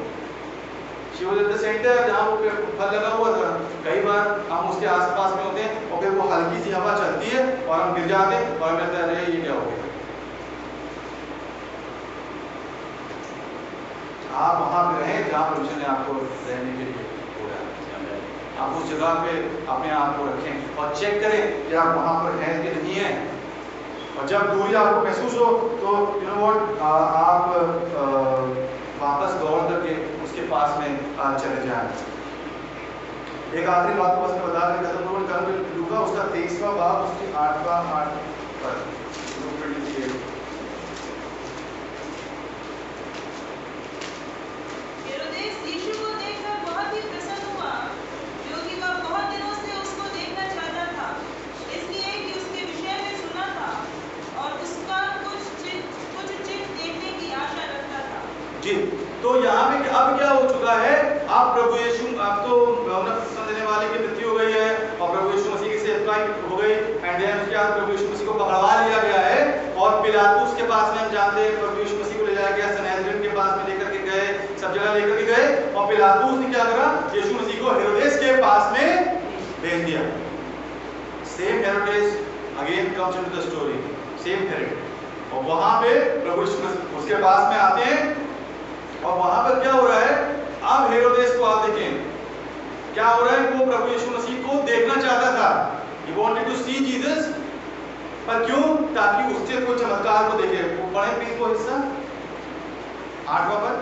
She was at the centre, जहां वो फल लगा हुआ था। कई बार हम उसके आसपास में होते हैं और फिर वो हल्की सी हवा चलती है और हम गिर जाते हैं और हमें लगता है अरे ये क्या हो गया। आप वहां पे रहें जहां परमेश्वर ने आपको रहने के लिए बोला है। आप उस जगह पे अपने आप को रखें और चेक करें कि आप वहां पर हैं कि नहीं है। और जब दूरी आपको महसूस हो तो यू नो व्हाट, आप वापस दौड़ करके उसके पास में चले जाएं। एक आखिरी बात को बस मैं बता कर खत्म करूंगा, लूका उसका 23वां बाब उसकी 8वां 8 पर जी। तो यहाँ पे अब क्या हो चुका है, आप प्रभु यीशु, आप तो देने वाले की मृत्यु हो गई है और प्रभु यीशु मसीह की सेवकाई हो गई, एंड देन उसके बाद प्रभु यीशु मसीह को पकड़वा लिया गया है और पिलातुस के पास में हम जानते हैं प्रभु यीशु मसीह को ले जाया गया, सनहेदरिन के पास में लेकर के गए, सब जगह लेकर के गए और पिलातुस ने क्या करा, यीशु मसीह को हेरोदेस के पास में भेज दिया। Same Herodes again comes into the story, same Herod, और वहां पे प्रभु यीशु मसीह उसके पास में आते हैं और वहां पर क्या हो रहा है, अब हेरोदेस को आप देखें क्या हो रहा है, वो प्रभु यीशु मसीह को देखना चाहता था, he wanted to see Jesus, पर क्यों? ताकि उससे कोई चमत्कार को देखे। वो पढ़े प्लीज वो हिस्सा 8वां पर।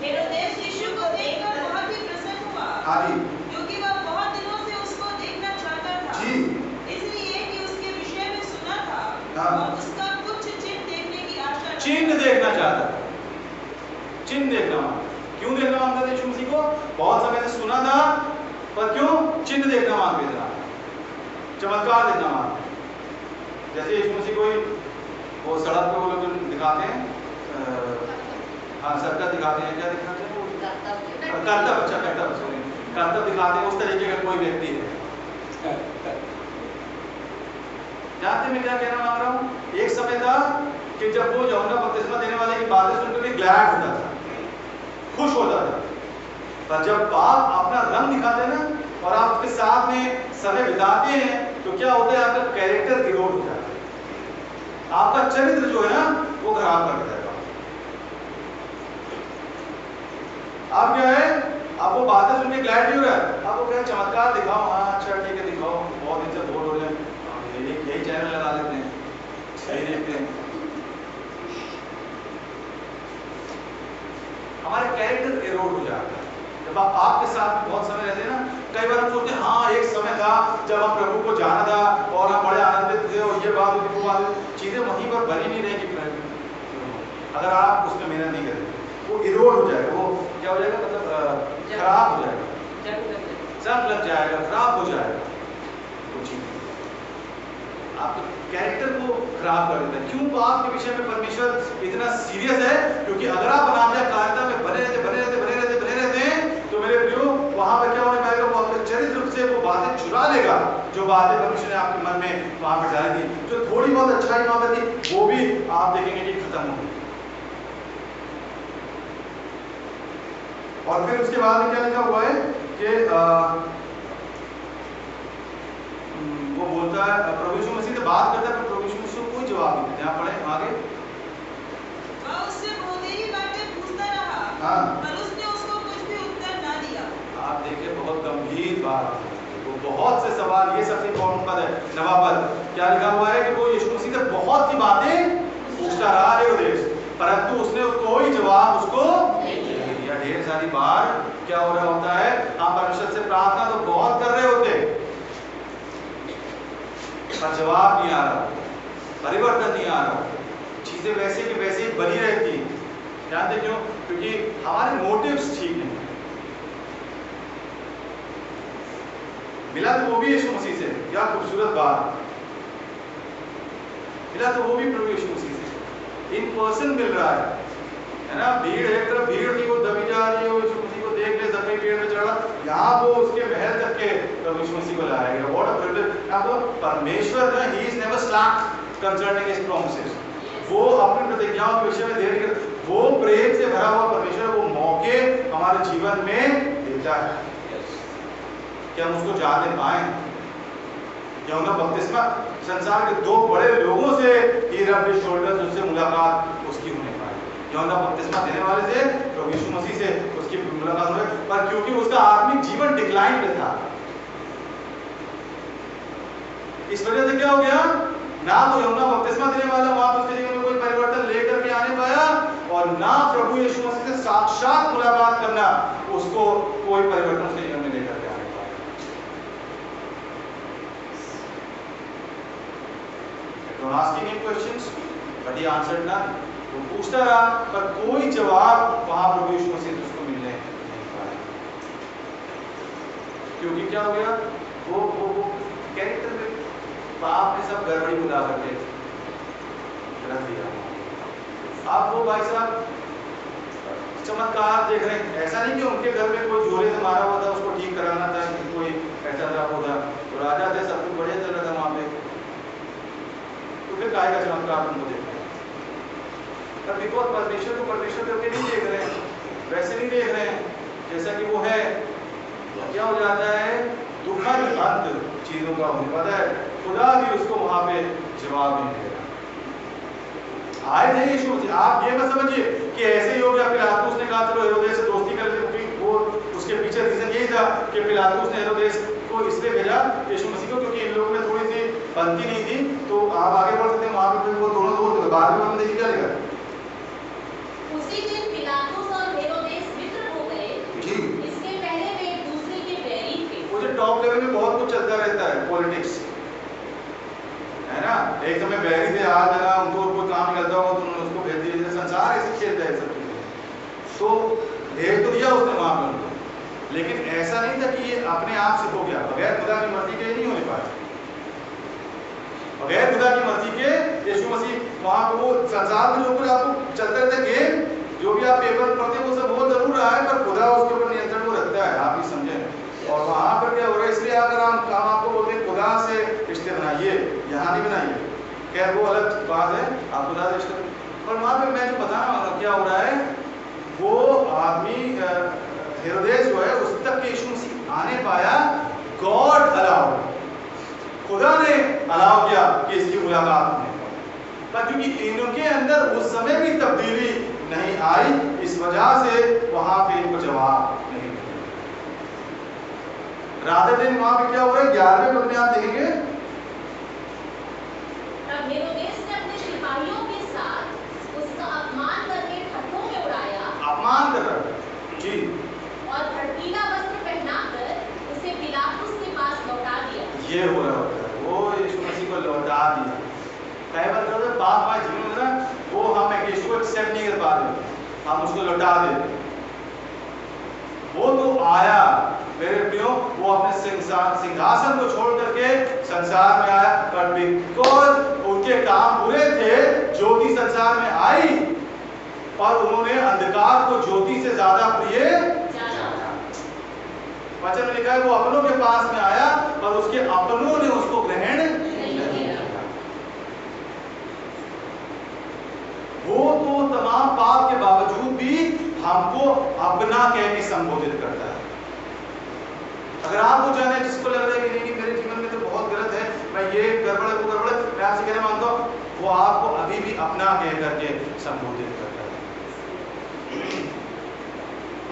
हेरोदेस यीशु को देखकर बहुत ही प्रसन्न हुआ, हाँ जी, क्योंकि वह बहुत दिनों से उसको देखना चाहता था जी, इसलिए कि उसके विषय में सुना था, हाँ, और उसका कुछ चिन्ह देखने की आशा, चिन्ह देखना चाहता था, चिन्ह देखना। क्यों देखना मांगता था यीशु मसीह को? बहुत समय से सुना था, पर क्यों? चिन्ह देखना मांगते थे, चमत्कार देखना मांगते। जैसे यीशु मसीह को वो सड़क पे वो लोग दिखाते हैं, हाँ सर्कस दिखाते हैं, क्या दिखाते हैं, कर्तव्य दिखाते हैं, उस तरीके का कोई व्यक्ति है। जानते मैं क्या कहना मांग रहा हूँ? एक समय था कि जब वो यूहन्ना बपतिस्मा देने वाले की बातें सुनकर के ग्लैड होता था, खुश होता था, पर जब आप अपना रंग दिखाते हैं ना और आप उसके साथ में समय बिताते हैं तो क्या होता है, आपका कैरेक्टर इरोड हो जाता है, आपका चरित्र जो है ना वो खराब कर देता है। आप क्या है, आपको बातें सुन के ग्लैड नहीं हो रहा है, आपको क्या चमत्कार दिखाओ, हाँ अच्छा ठीक है दिखाओ, बहुत दिन से बोर हो रहे हैं, यही चैनल लगा लेते हैं, सही देखते हैं। हमारे कैरेक्टर इरोड हो जाता है जब आप आपके साथ बहुत समय रहते हैं ना। कई बार हम सोचते हैं हाँ एक समय था जब हम प्रभु को जाना था और हम बड़े आनंदित थे और ये बात होती वो बात, चीजें वहीं पर बनी नहीं रहेगी अगर आप उसमें मेहनत नहीं करेंगे, वो इरोड हो जाएगा, वो क्या हो जाएगा, मतलब खराब हो जाएगा, जंग लग जाएगा, खराब हो जाएगा, वो चीज आपके कैरेक्टर को खराब कर देता है। क्यों? पाप के विषय में परमेश्वर इतना सीरियस है, क्योंकि अगर आप अनाज्ञाकारिता में बने रहते हैं तो मेरे प्रियो वहां पर क्या होने पाएगा, वो आपके चरित्र से वो बातें चुरा लेगा जो बातें परमेश्वर ने आपके मन में वहां पर डाली थी, जो थोड़ी बहुत अच्छाई वहां पर थी वो भी आप देखेंगे कि खत्म हो गई। और फिर उसके बाद में क्या लिखा हुआ है कि वो बोलता है, प्रभु यीशु मसीह से बात करता है, पर प्रभु यीशु मसीह को कोई जवाब नहीं देता। यहाँ पढ़े आगे। वह उससे बहुत ही बातें पूछता रहा, हाँ, पर उसने उसको कुछ भी उत्तर ना दिया। आप देखिए बहुत गंभीर बात है। वो बहुत से सवाल, ये सबसे इम्पोर्टेंट पद है, नवा पद। क्या लिखा हुआ है कि वो यीशु मसीह से बहुत सी बातें पूछता रहा हेरोदेस, परंतु उसने कोई जवाब उसको नहीं दिया। ढेर सारी बार क्या हो रहा होता है, आप परमेश्वर से प्रार्थना तो बहुत कर रहे होते, पर जवाब नहीं आ रहा, परिवर्तन नहीं आ रहा, चीजें वैसे की वैसे ही बनी रहती। जानते क्यों? क्योंकि हमारे मोटिव्स ठीक नहीं। मिला तो वो भी यीशु मसीह से, क्या खूबसूरत बात, मिला तो वो भी प्रभु यीशु मसीह से, इन पर्सन मिल रहा है ना। भीड़ एक तरफ भीड़ थी, वो दबी जा रही है, वो यीशु मसीह को देख ले, जब पेड़ में चढ़ा, यहाँ वो उसके महल तक के प्रभु यीशु मसीह को लाया गया। What a privilege. आपको परमेश्वर ना, he is never slack concerning his promises. वो अपनी प्रतिज्ञाओं के विषय में देर नहीं करता। वो प्रेम से भरा हुआ परमेश्वर वो मौके हमारे जीवन में देता है कि हम उसको जानने पाए। यूहन्ना बपतिस्मा संसार के दो बड़े लोगों से ही रब शोल्डर उससे मुलाकात उसकी होने पाई। यूहन्ना बपतिस्मा देने वाले से, प्रभु यीशु मसीह से उसकी मुलाकात हुई, पर क्योंकि उसका आत्मिक जीवन डिक्लाइन पे था, इस वजह से क्या हो गया, ना तो यूहन्ना बपतिस्मा देने वाला वहां उसके जीवन में कोई परिवर्तन लेकर के आने पाया, और ना प्रभु यीशु मसीह से साक्षात मुलाकात करना उसको कोई परिवर्तन उसके जीवन में लेकर के आने पाया। Asking him questions, but he answered none. वो पूछता रहा, पर कोई जवाब वहां प्रभु यीशु मसीह से उसको मिलने नहीं पाया। क्योंकि क्या हो गया, वो कैरेक्टर में पाप ने सब गड़बड़ी मिला करके रख दिया। आप वो भाई साहब चमत्कार देख रहे हैं, ऐसा नहीं कि उनके घर में कोई जोरे से मारा हुआ था, उसको ठीक कराना था, कोई ऐसा था वो था, तो राजा थे, सब कुछ बढ़िया चल रहा था वहां पे, तो फिर काय का चमत्कार तुमको देखना है। पर बिकॉज परमेश्वर को परमेश्वर करके नहीं देख रहे हैं, वैसे नहीं देख रहे हैं जैसा कि वो है, क्या हो जाता है, दुखद अंत चीजों का होने पता है। खुदा भी उसको वहां पे जवाब नहीं दे रहा। आए थे यीशु, आप ये मत समझिए कि ऐसे ही हो गया, पिलातुस ने कहा चलो हेरोदेस से दोस्ती कर लेते, वो उसके पीछे रीजन यही था कि पिलातुस ने हेरोदेस को इसलिए भेजा यीशु मसीह को, क्योंकि इन लोगों में थोड़ी सी बनती नहीं थी। तो आप आगे बढ़ सकते हैं, वहां पे वो दोनों दोस्त बाद में देखिए क्या लिखा। उसी दिन पिलातुस और हेरोदेस मित्र हो गए। जी, इसके पहले वे एक दूसरे के बैरी थे। वो जो टॉप लेवल में बहुत कुछ चलता रहता है, पॉलिटिक्स है ना। एक समय बैरी थे, आज है ना उनको कोई काम निकलता होगा तो उन्होंने उसको भेज दिया। संसार ऐसे खेलता है सब चीजें। तो भेज तो दिया उसने वहां पर उनको, लेकिन ऐसा नहीं था कि ये अपने आप से हो गया, बगैर खुदा की मर्जी के नहीं होने पाया। बगैर खुदा की मर्जी के यीशु मसीह वहां पर, वो संसार में जो कुछ आपको चलता रहता है गेम, जो भी आप पेपर पढ़ते हैं वो सब बहुत जरूर रहा है, पर खुदा उसके ऊपर नियंत्रण वो रखता है, आप ही समझें। और वहां पर क्या हो रहा है, इसलिए अगर हम आपको बोलते हैं खुदा से रिश्ते बनाइए, यहाँ नहीं बनाइए, खैर वो अलग बात है, आप खुदा से रिश्ते। पर वहां पे मैं जो बता रहा हूँ क्या हो रहा है, वो आदमी हेरोदेस जो है उस तक के यीशु मसीह आने पाया, गॉड अलाउ, खुदा ने अलाउ किया कि इसकी मुलाकात होने पाए। पर क्योंकि इनके अंदर उस समय भी तब्दीली नहीं आई, इस वजह से वहां पे इनको जवाब नहीं मिला। रात दिन वहां पे क्या हो रहा है, 11वें पद में आप देखेंगे, तब हेरोदेस ने अपने सिपाहियों के साथ उसका अपमान करके ठट्ठों में उड़ाया। अपमान कर रहा है जी, और भड़कीला वस्त्र पहनाकर उसे पिलातुस के पास लौटा दिया। ये हो रहा होता है, वो यीशु मसीह को लौटा दिया। कई बार करते पाप हमारे जीवन में ना, वो हम यीशु को एक्सेप्ट नहीं कर पा रहे, हम उसको लौटा देते। वो तो आया मेरे प्रियो, वो अपने सिंहासन को छोड़ करके संसार में आया, पर बिकॉज उनके काम बुरे थे, ज्योति संसार में आई और उन्होंने अंधकार को ज्योति से ज्यादा प्रिय जाना। वचन में लिखा है वो अपनों के पास में आया, पर उसके अपनों ने उसको ग्रहण नहीं किया। वो तो तमाम पाप के बावजूद भी हमको अपना कह के संबोधित करता है। अगर आप वो जाने जिसको लग रहा है कि नहीं मेरे जीवन में तो बहुत गलत है, अपना कह करके संबोधित करता है।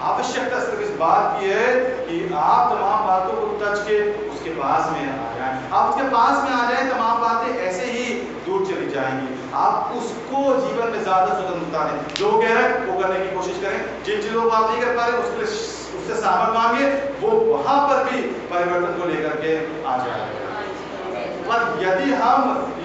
आवश्यकता सिर्फ इस बात की है कि आप तमाम बातों को तज के उसके पास में आ जाएं। आप उसके पास में आ जाएं, तमाम बातें ऐसे ही दूर चली जाएंगी। आप उसको जीवन में ज्यादा स्वतंत्रता दें, जो कह रहे हैं वो करने की कोशिश करें। जिन चीजों को आप नहीं कर पा रहे उसके लिए उससे सामर्थ मांगिए, वो वहां पर भी परिवर्तन को लेकर के आ जाएगा। पर यदि हम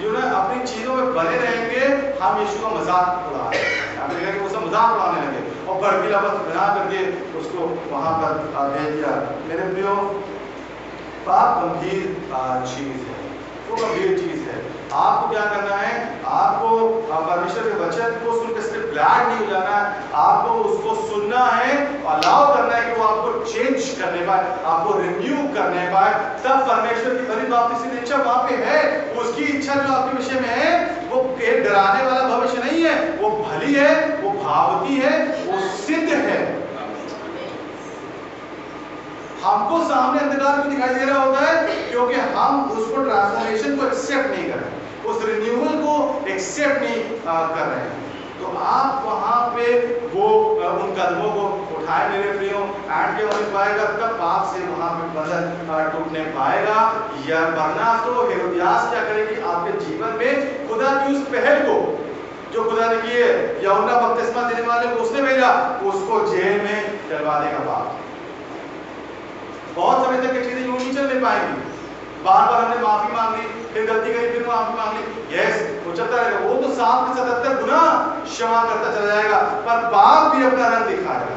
अपनी चीजों में बने रहेंगे, हम यीशु का मजाक उड़ा रहे हैं, उसका मजाक उड़ाने लगे और भड़कीला बस बना करके उसको वहां पर भेज दिया। मेरे प्रियो, पाप गंभीर चीज है, वो गंभीर चीज है। आपको क्या करना है? आपको परमेश्वर के वचन को सुनकर सिर्फ ग्लैड नहीं हो जाना है, आपको उसको सुनना है, अलाउ करना है कि वो आपको चेंज करने पाए, आपको रिन्यू करने पाए। तब परमेश्वर की भली बात की इच्छा वहां पे है। उसकी इच्छा जो आपके विषय में है वो एक डराने वाला भविष्य नहीं है, वो भली है, वो भावती है, वो सिद्ध है। हमको सामने अंधकार भी दिखाई दे रहा होता है क्योंकि हम उसको ट्रांसफॉर्मेशन को एक्सेप्ट नहीं कर रहे, उस रिन्यूअल को एक्सेप्ट नहीं कर रहे हैं। तो आप वहां पे वो उन कदमों को उठाए मेरे प्रियो, एंड के हो पाएगा तब पाप से वहां पे बंधन टूटने पाएगा। या वरना तो हेरोदियास क्या करेगी आपके जीवन में? खुदा की उस पहल को जो खुदा ने की है, यूहन्ना बपतिस्मा देने वाले को उसने भेजा, उसको जेल में डलवा देगा बाप। बहुत समय तक ये चीजें यूं नहीं चलने पाएंगी। बार बार हमने माफी मांग ली, फिर गलती करी, फिर माफी मांग ली, यस वो चलता रहेगा। वो तो 7 से 77 गुना क्षमा करता चला जाएगा, पर पाप भी अपना रंग दिखाएगा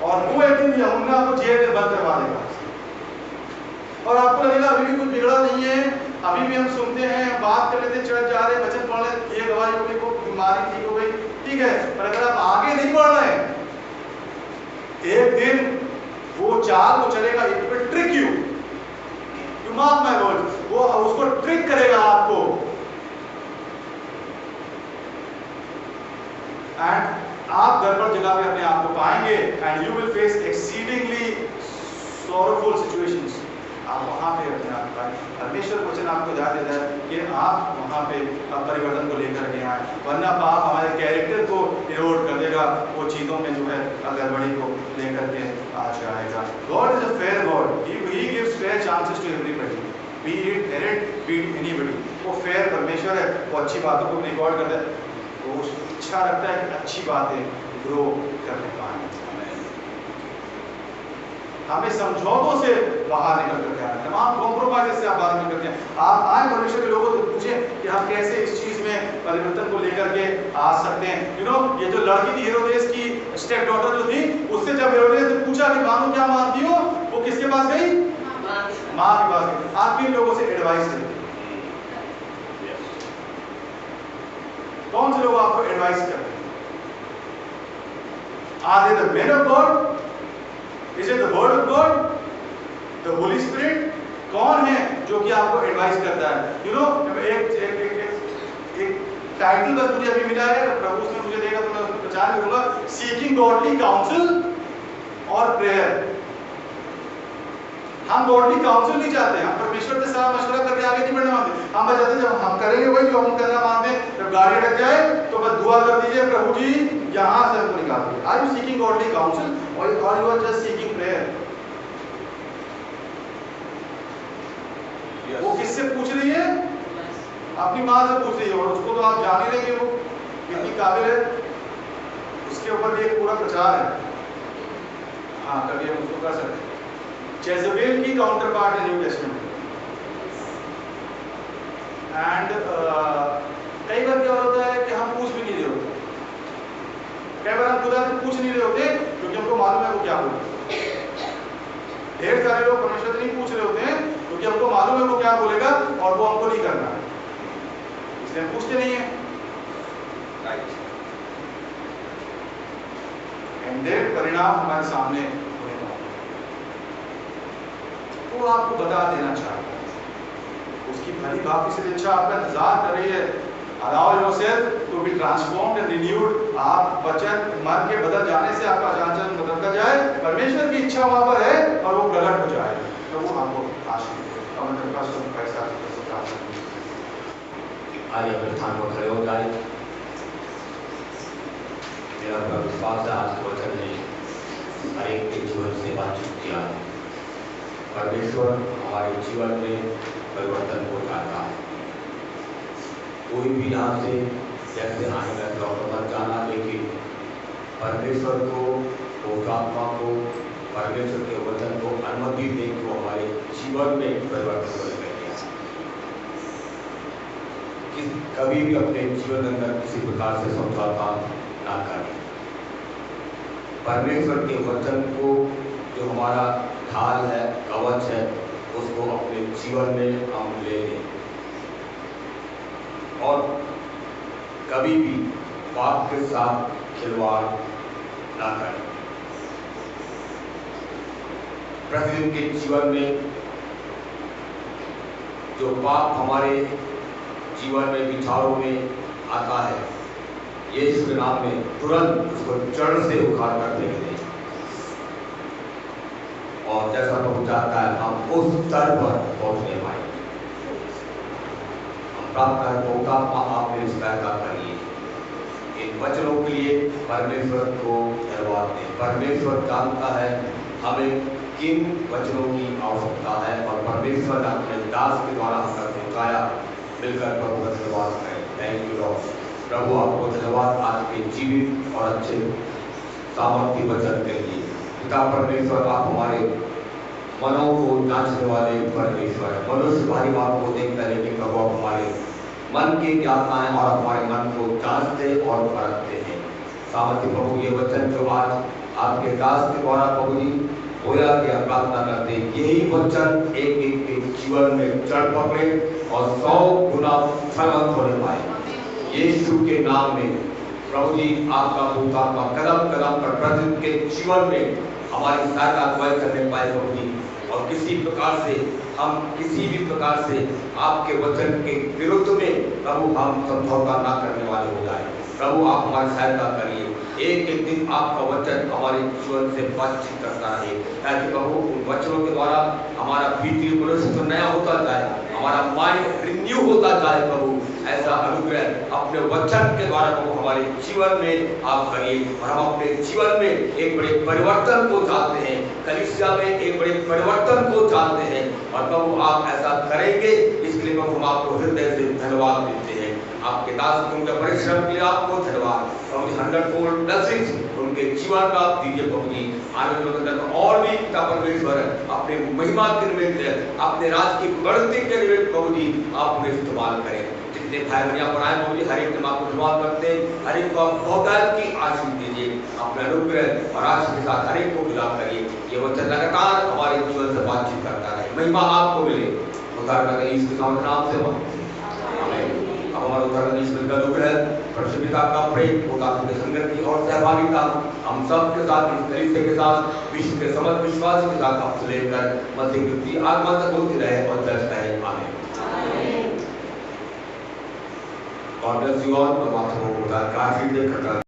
और वो एक दिन यूहन्ना को जेल में बंद करवा देगा। और आपको लगेगा अभी भी कुछ बिगड़ा नहीं है, अभी भी हम सुनते हैं, बात कर लेते, चढ़ जा रहे, वचन पढ़ रहे, ये गवाही हो गई, वो बीमारी ठीक हो गई, ठीक है। पर अगर आप आगे नहीं बढ़ रहे, एक दिन वो चाल को चलेगा, it will trick you, you mark my words, वो उसको ट्रिक करेगा आपको। एंड आप गड़बड़ जगह पे अपने आप को पाएंगे and you will face exceedingly sorrowful situations. आप वहां पे अपने आप को पाएंगे। परमेश्वर वचन आपको याद देता है कि आप वहां पे परिवर्तन को लेकर के आए, वरना पाप हमारे कैरेक्टर को इरोड कर देगा, वो चीजों में जो है गड़बड़ी को लेकर के आ जाएगा। God is a fair God, he gives fair chances to everybody, be it merit, be it anybody. वो फेयर परमेश्वर है, वो अच्छी बातों को रिकॉर्ड करता है, वो इच्छा रखता है कि अच्छी बातें ग्रो करने पाए। हमें समझौतों से बाहर निकल करके आना है, तमाम कॉम्प्रोमाइज से आप बाहर निकल करके आप आए परमेश्वर के लोगों से पूछें कि हम कैसे इस चीज में परिवर्तन को लेकर के आ सकते हैं। यू नो, ये जो लड़की थी हेरोदेस की स्टेप डॉटर जो थी, उससे जब हेरोदेस ने पूछा कि मानो क्या मानती हो, वो किसके पास गई? माँ के पास गई। आप किन लोगों से एडवाइस लेते? कौन से लोग आपको एडवाइस करते हैं? Are they the man of God? Is it the word of God? The Holy Spirit? कौन है जो कि आपको एडवाइस करता है? You know, एक टाइटल बस मुझे अभी मिला है, प्रभु उसने मुझे देगा तो मैं उसको प्रचार करूंगा, Seeking Godly Counsel और Prayer। हम गॉडली काउंसिल नहीं चाहते, हम परमेश्वर के साथ मशवरा करके आगे नहीं बढ़ना मानते। हम बस चाहते जब हम करेंगे वही जो हम करना मानते हैं, जब गाड़ी अटक जाए तो बस दुआ कर दीजिए, प्रभु जी यहाँ से हमको निकाल दीजिए। Are you seeking godly council और you are just seeking prayer? वो किससे पूछ रही है? अपनी माँ से पूछ रही है, और उसको तो आप जान ही लेंगे वो कितनी काबिल है। उसके ऊपर भी एक पूरा प्रचार है, हाँ कभी हम उसको कर सकते हैं। जेज़ेबेल की काउंटर पार्ट है न्यू टेस्टमेंट। एंड कई बार क्या होता है कि हम पूछ भी नहीं रहे होते, कई बार हम खुदा से पूछ नहीं रहे होते क्योंकि हमको मालूम है वो क्या बोलेगा। ढेर सारे लोग परमेश्वर से नहीं पूछ रहे होते हैं क्योंकि हमको मालूम है वो क्या बोलेगा और वो हमको नहीं करना है, इसलिए हम पूछते नहीं है। एंड देयर परिणाम हमारे सामने वो आपको बता देना चाहता है, उसकी भली भांति से इच्छा आपका इंतजार कर रही है। Allow yourself to be transformed and renewed. आप वचन मन के बदल जाने से आपका आचरण बदलता जाए, परमेश्वर की इच्छा वहां पर है और वो प्रकट हो जाए, तो वो आपको आशीष दे। आज अपने स्थान पर खड़े हो जाए। मेरा पूरा विश्वास है आज के वचन ने हर एक के जीवन से बातचीत किया है। परमेश्वर हमारे जीवन में परिवर्तन हो जाता है। कोई भी यहाँ से जैसे आने में डॉक्टर मत जाना, लेकिन परमेश्वर को, आत्मा को, परमेश्वर के वचन को अनुमति दे कि वो हमारे जीवन में परिवर्तन हो जाए। कभी भी अपने जीवन अंदर किसी प्रकार से समझौता ना करें। परमेश्वर के वचन को जो हमारा ढाल है, कवच है, उसको अपने जीवन में हम ले लें और कभी भी पाप के साथ खिलवाड़ ना करें। प्रतिदिन के जीवन में जो पाप हमारे जीवन में, विचारों में आता है, यीशु के नाम में तुरंत उसको जड़ से उखाड़ कर फेंक दें। और जैसा प्रभु चाहता है हम उस स्तर पर पहुंचने पाए। हम प्राप्त करें तो आप मेरी सहायता करिए। इन वचनों के लिए परमेश्वर को धन्यवाद दें। परमेश्वर जानता है हमें किन वचनों की आवश्यकता है और परमेश्वर ने अपने दास के द्वारा हम तक पहुंचाया। मिलकर प्रभु का धन्यवाद करें। Thank you Lord. प्रभु आपको धन्यवाद आज के जीवित और अच्छे सामर्थ्य वचन के लिए। पिता परमेश्वर, आप हमारे मनों को जांचने वाले परमेश्वर है। मनुष्य भारी बात को देखता है, लेकिन प्रभु आप हमारे मन की यातनाएं और हमारे मन को जांचते और परखते हैं। सामर्थ्य प्रभु, ये वचन जो आज आपके दास के द्वारा प्रभु जी बोला गया, प्रार्थना करते यही वचन एक एक के जीवन में चढ़ पकड़े और 100 गुना फलवंत होने पाए। यीशु के नाम में प्रभु जी आपका भूतात्मा कदम कदम पर प्रतिदिन के जीवन में हमारी सहायता अगुवाई करने पाए प्रभु जी। और किसी प्रकार से हम किसी भी प्रकार से आपके वचन के विरुद्ध में प्रभु हम समझौता ना करने वाले हो जाए। प्रभु आप हमारी सहायता करिए। एक एक दिन आपका वचन हमारे जीवन से बातचीत करता रहे, ताकि प्रभु उन वचनों के द्वारा हमारा भीतरी मनुष्य नया होता जाए, हमारा माइंड रिन्यू होता जाए। प्रभु ऐसा अनुग्रह अपने वचन के द्वारा प्रभु हमारे जीवन में आप करिए और हम अपने जीवन में एक बड़े परिवर्तन को चाहते हैं। कलीसिया में एक बड़े परिवर्तन को चाहते हैं और प्रभु आप ऐसा करेंगे, इसके लिए प्रभु हम आपको हृदय से धन्यवाद देते हैं। आपके दास के उनके परिश्रम के लिए आपको धन्यवाद। प्रभु 100-fold blessings उनके जीवन का आप दीजिए प्रभु जी। आनंद में और भी पिता परमेश्वर अपने महिमा के निमित्त, अपने राज की बढ़ती के निमित्त प्रभु जी आप उन्हें इस्तेमाल करें। जितने भाई बहनियां पर आए प्रभु जी, हर एक आपको धन्यवाद करते हैं। हर एक को आप बहुतायत की आशीष दीजिए। अपने अनुग्रह और आशीष के साथ हर एक को विलाप करिए। ये वचन लगातार हमारे जीवन से बातचीत करता रहे। महिमा आपको मिले। उदाहरण यीशु के नाम से आमीन। हमारा उदाहरण ईश्वर का अनुग्रह, परमेश्वर पिता का प्रेम, उदाहरण की संगति और सहभागिता हम सब के साथ, इस कलीसिया के साथ, विश्व के समस्त विश्वास के साथ आपसे लेकर मसीह की आत्मा तक होती रहे और चलता रहे। आमीन। God bless you all। परमात्मा को काफी देकर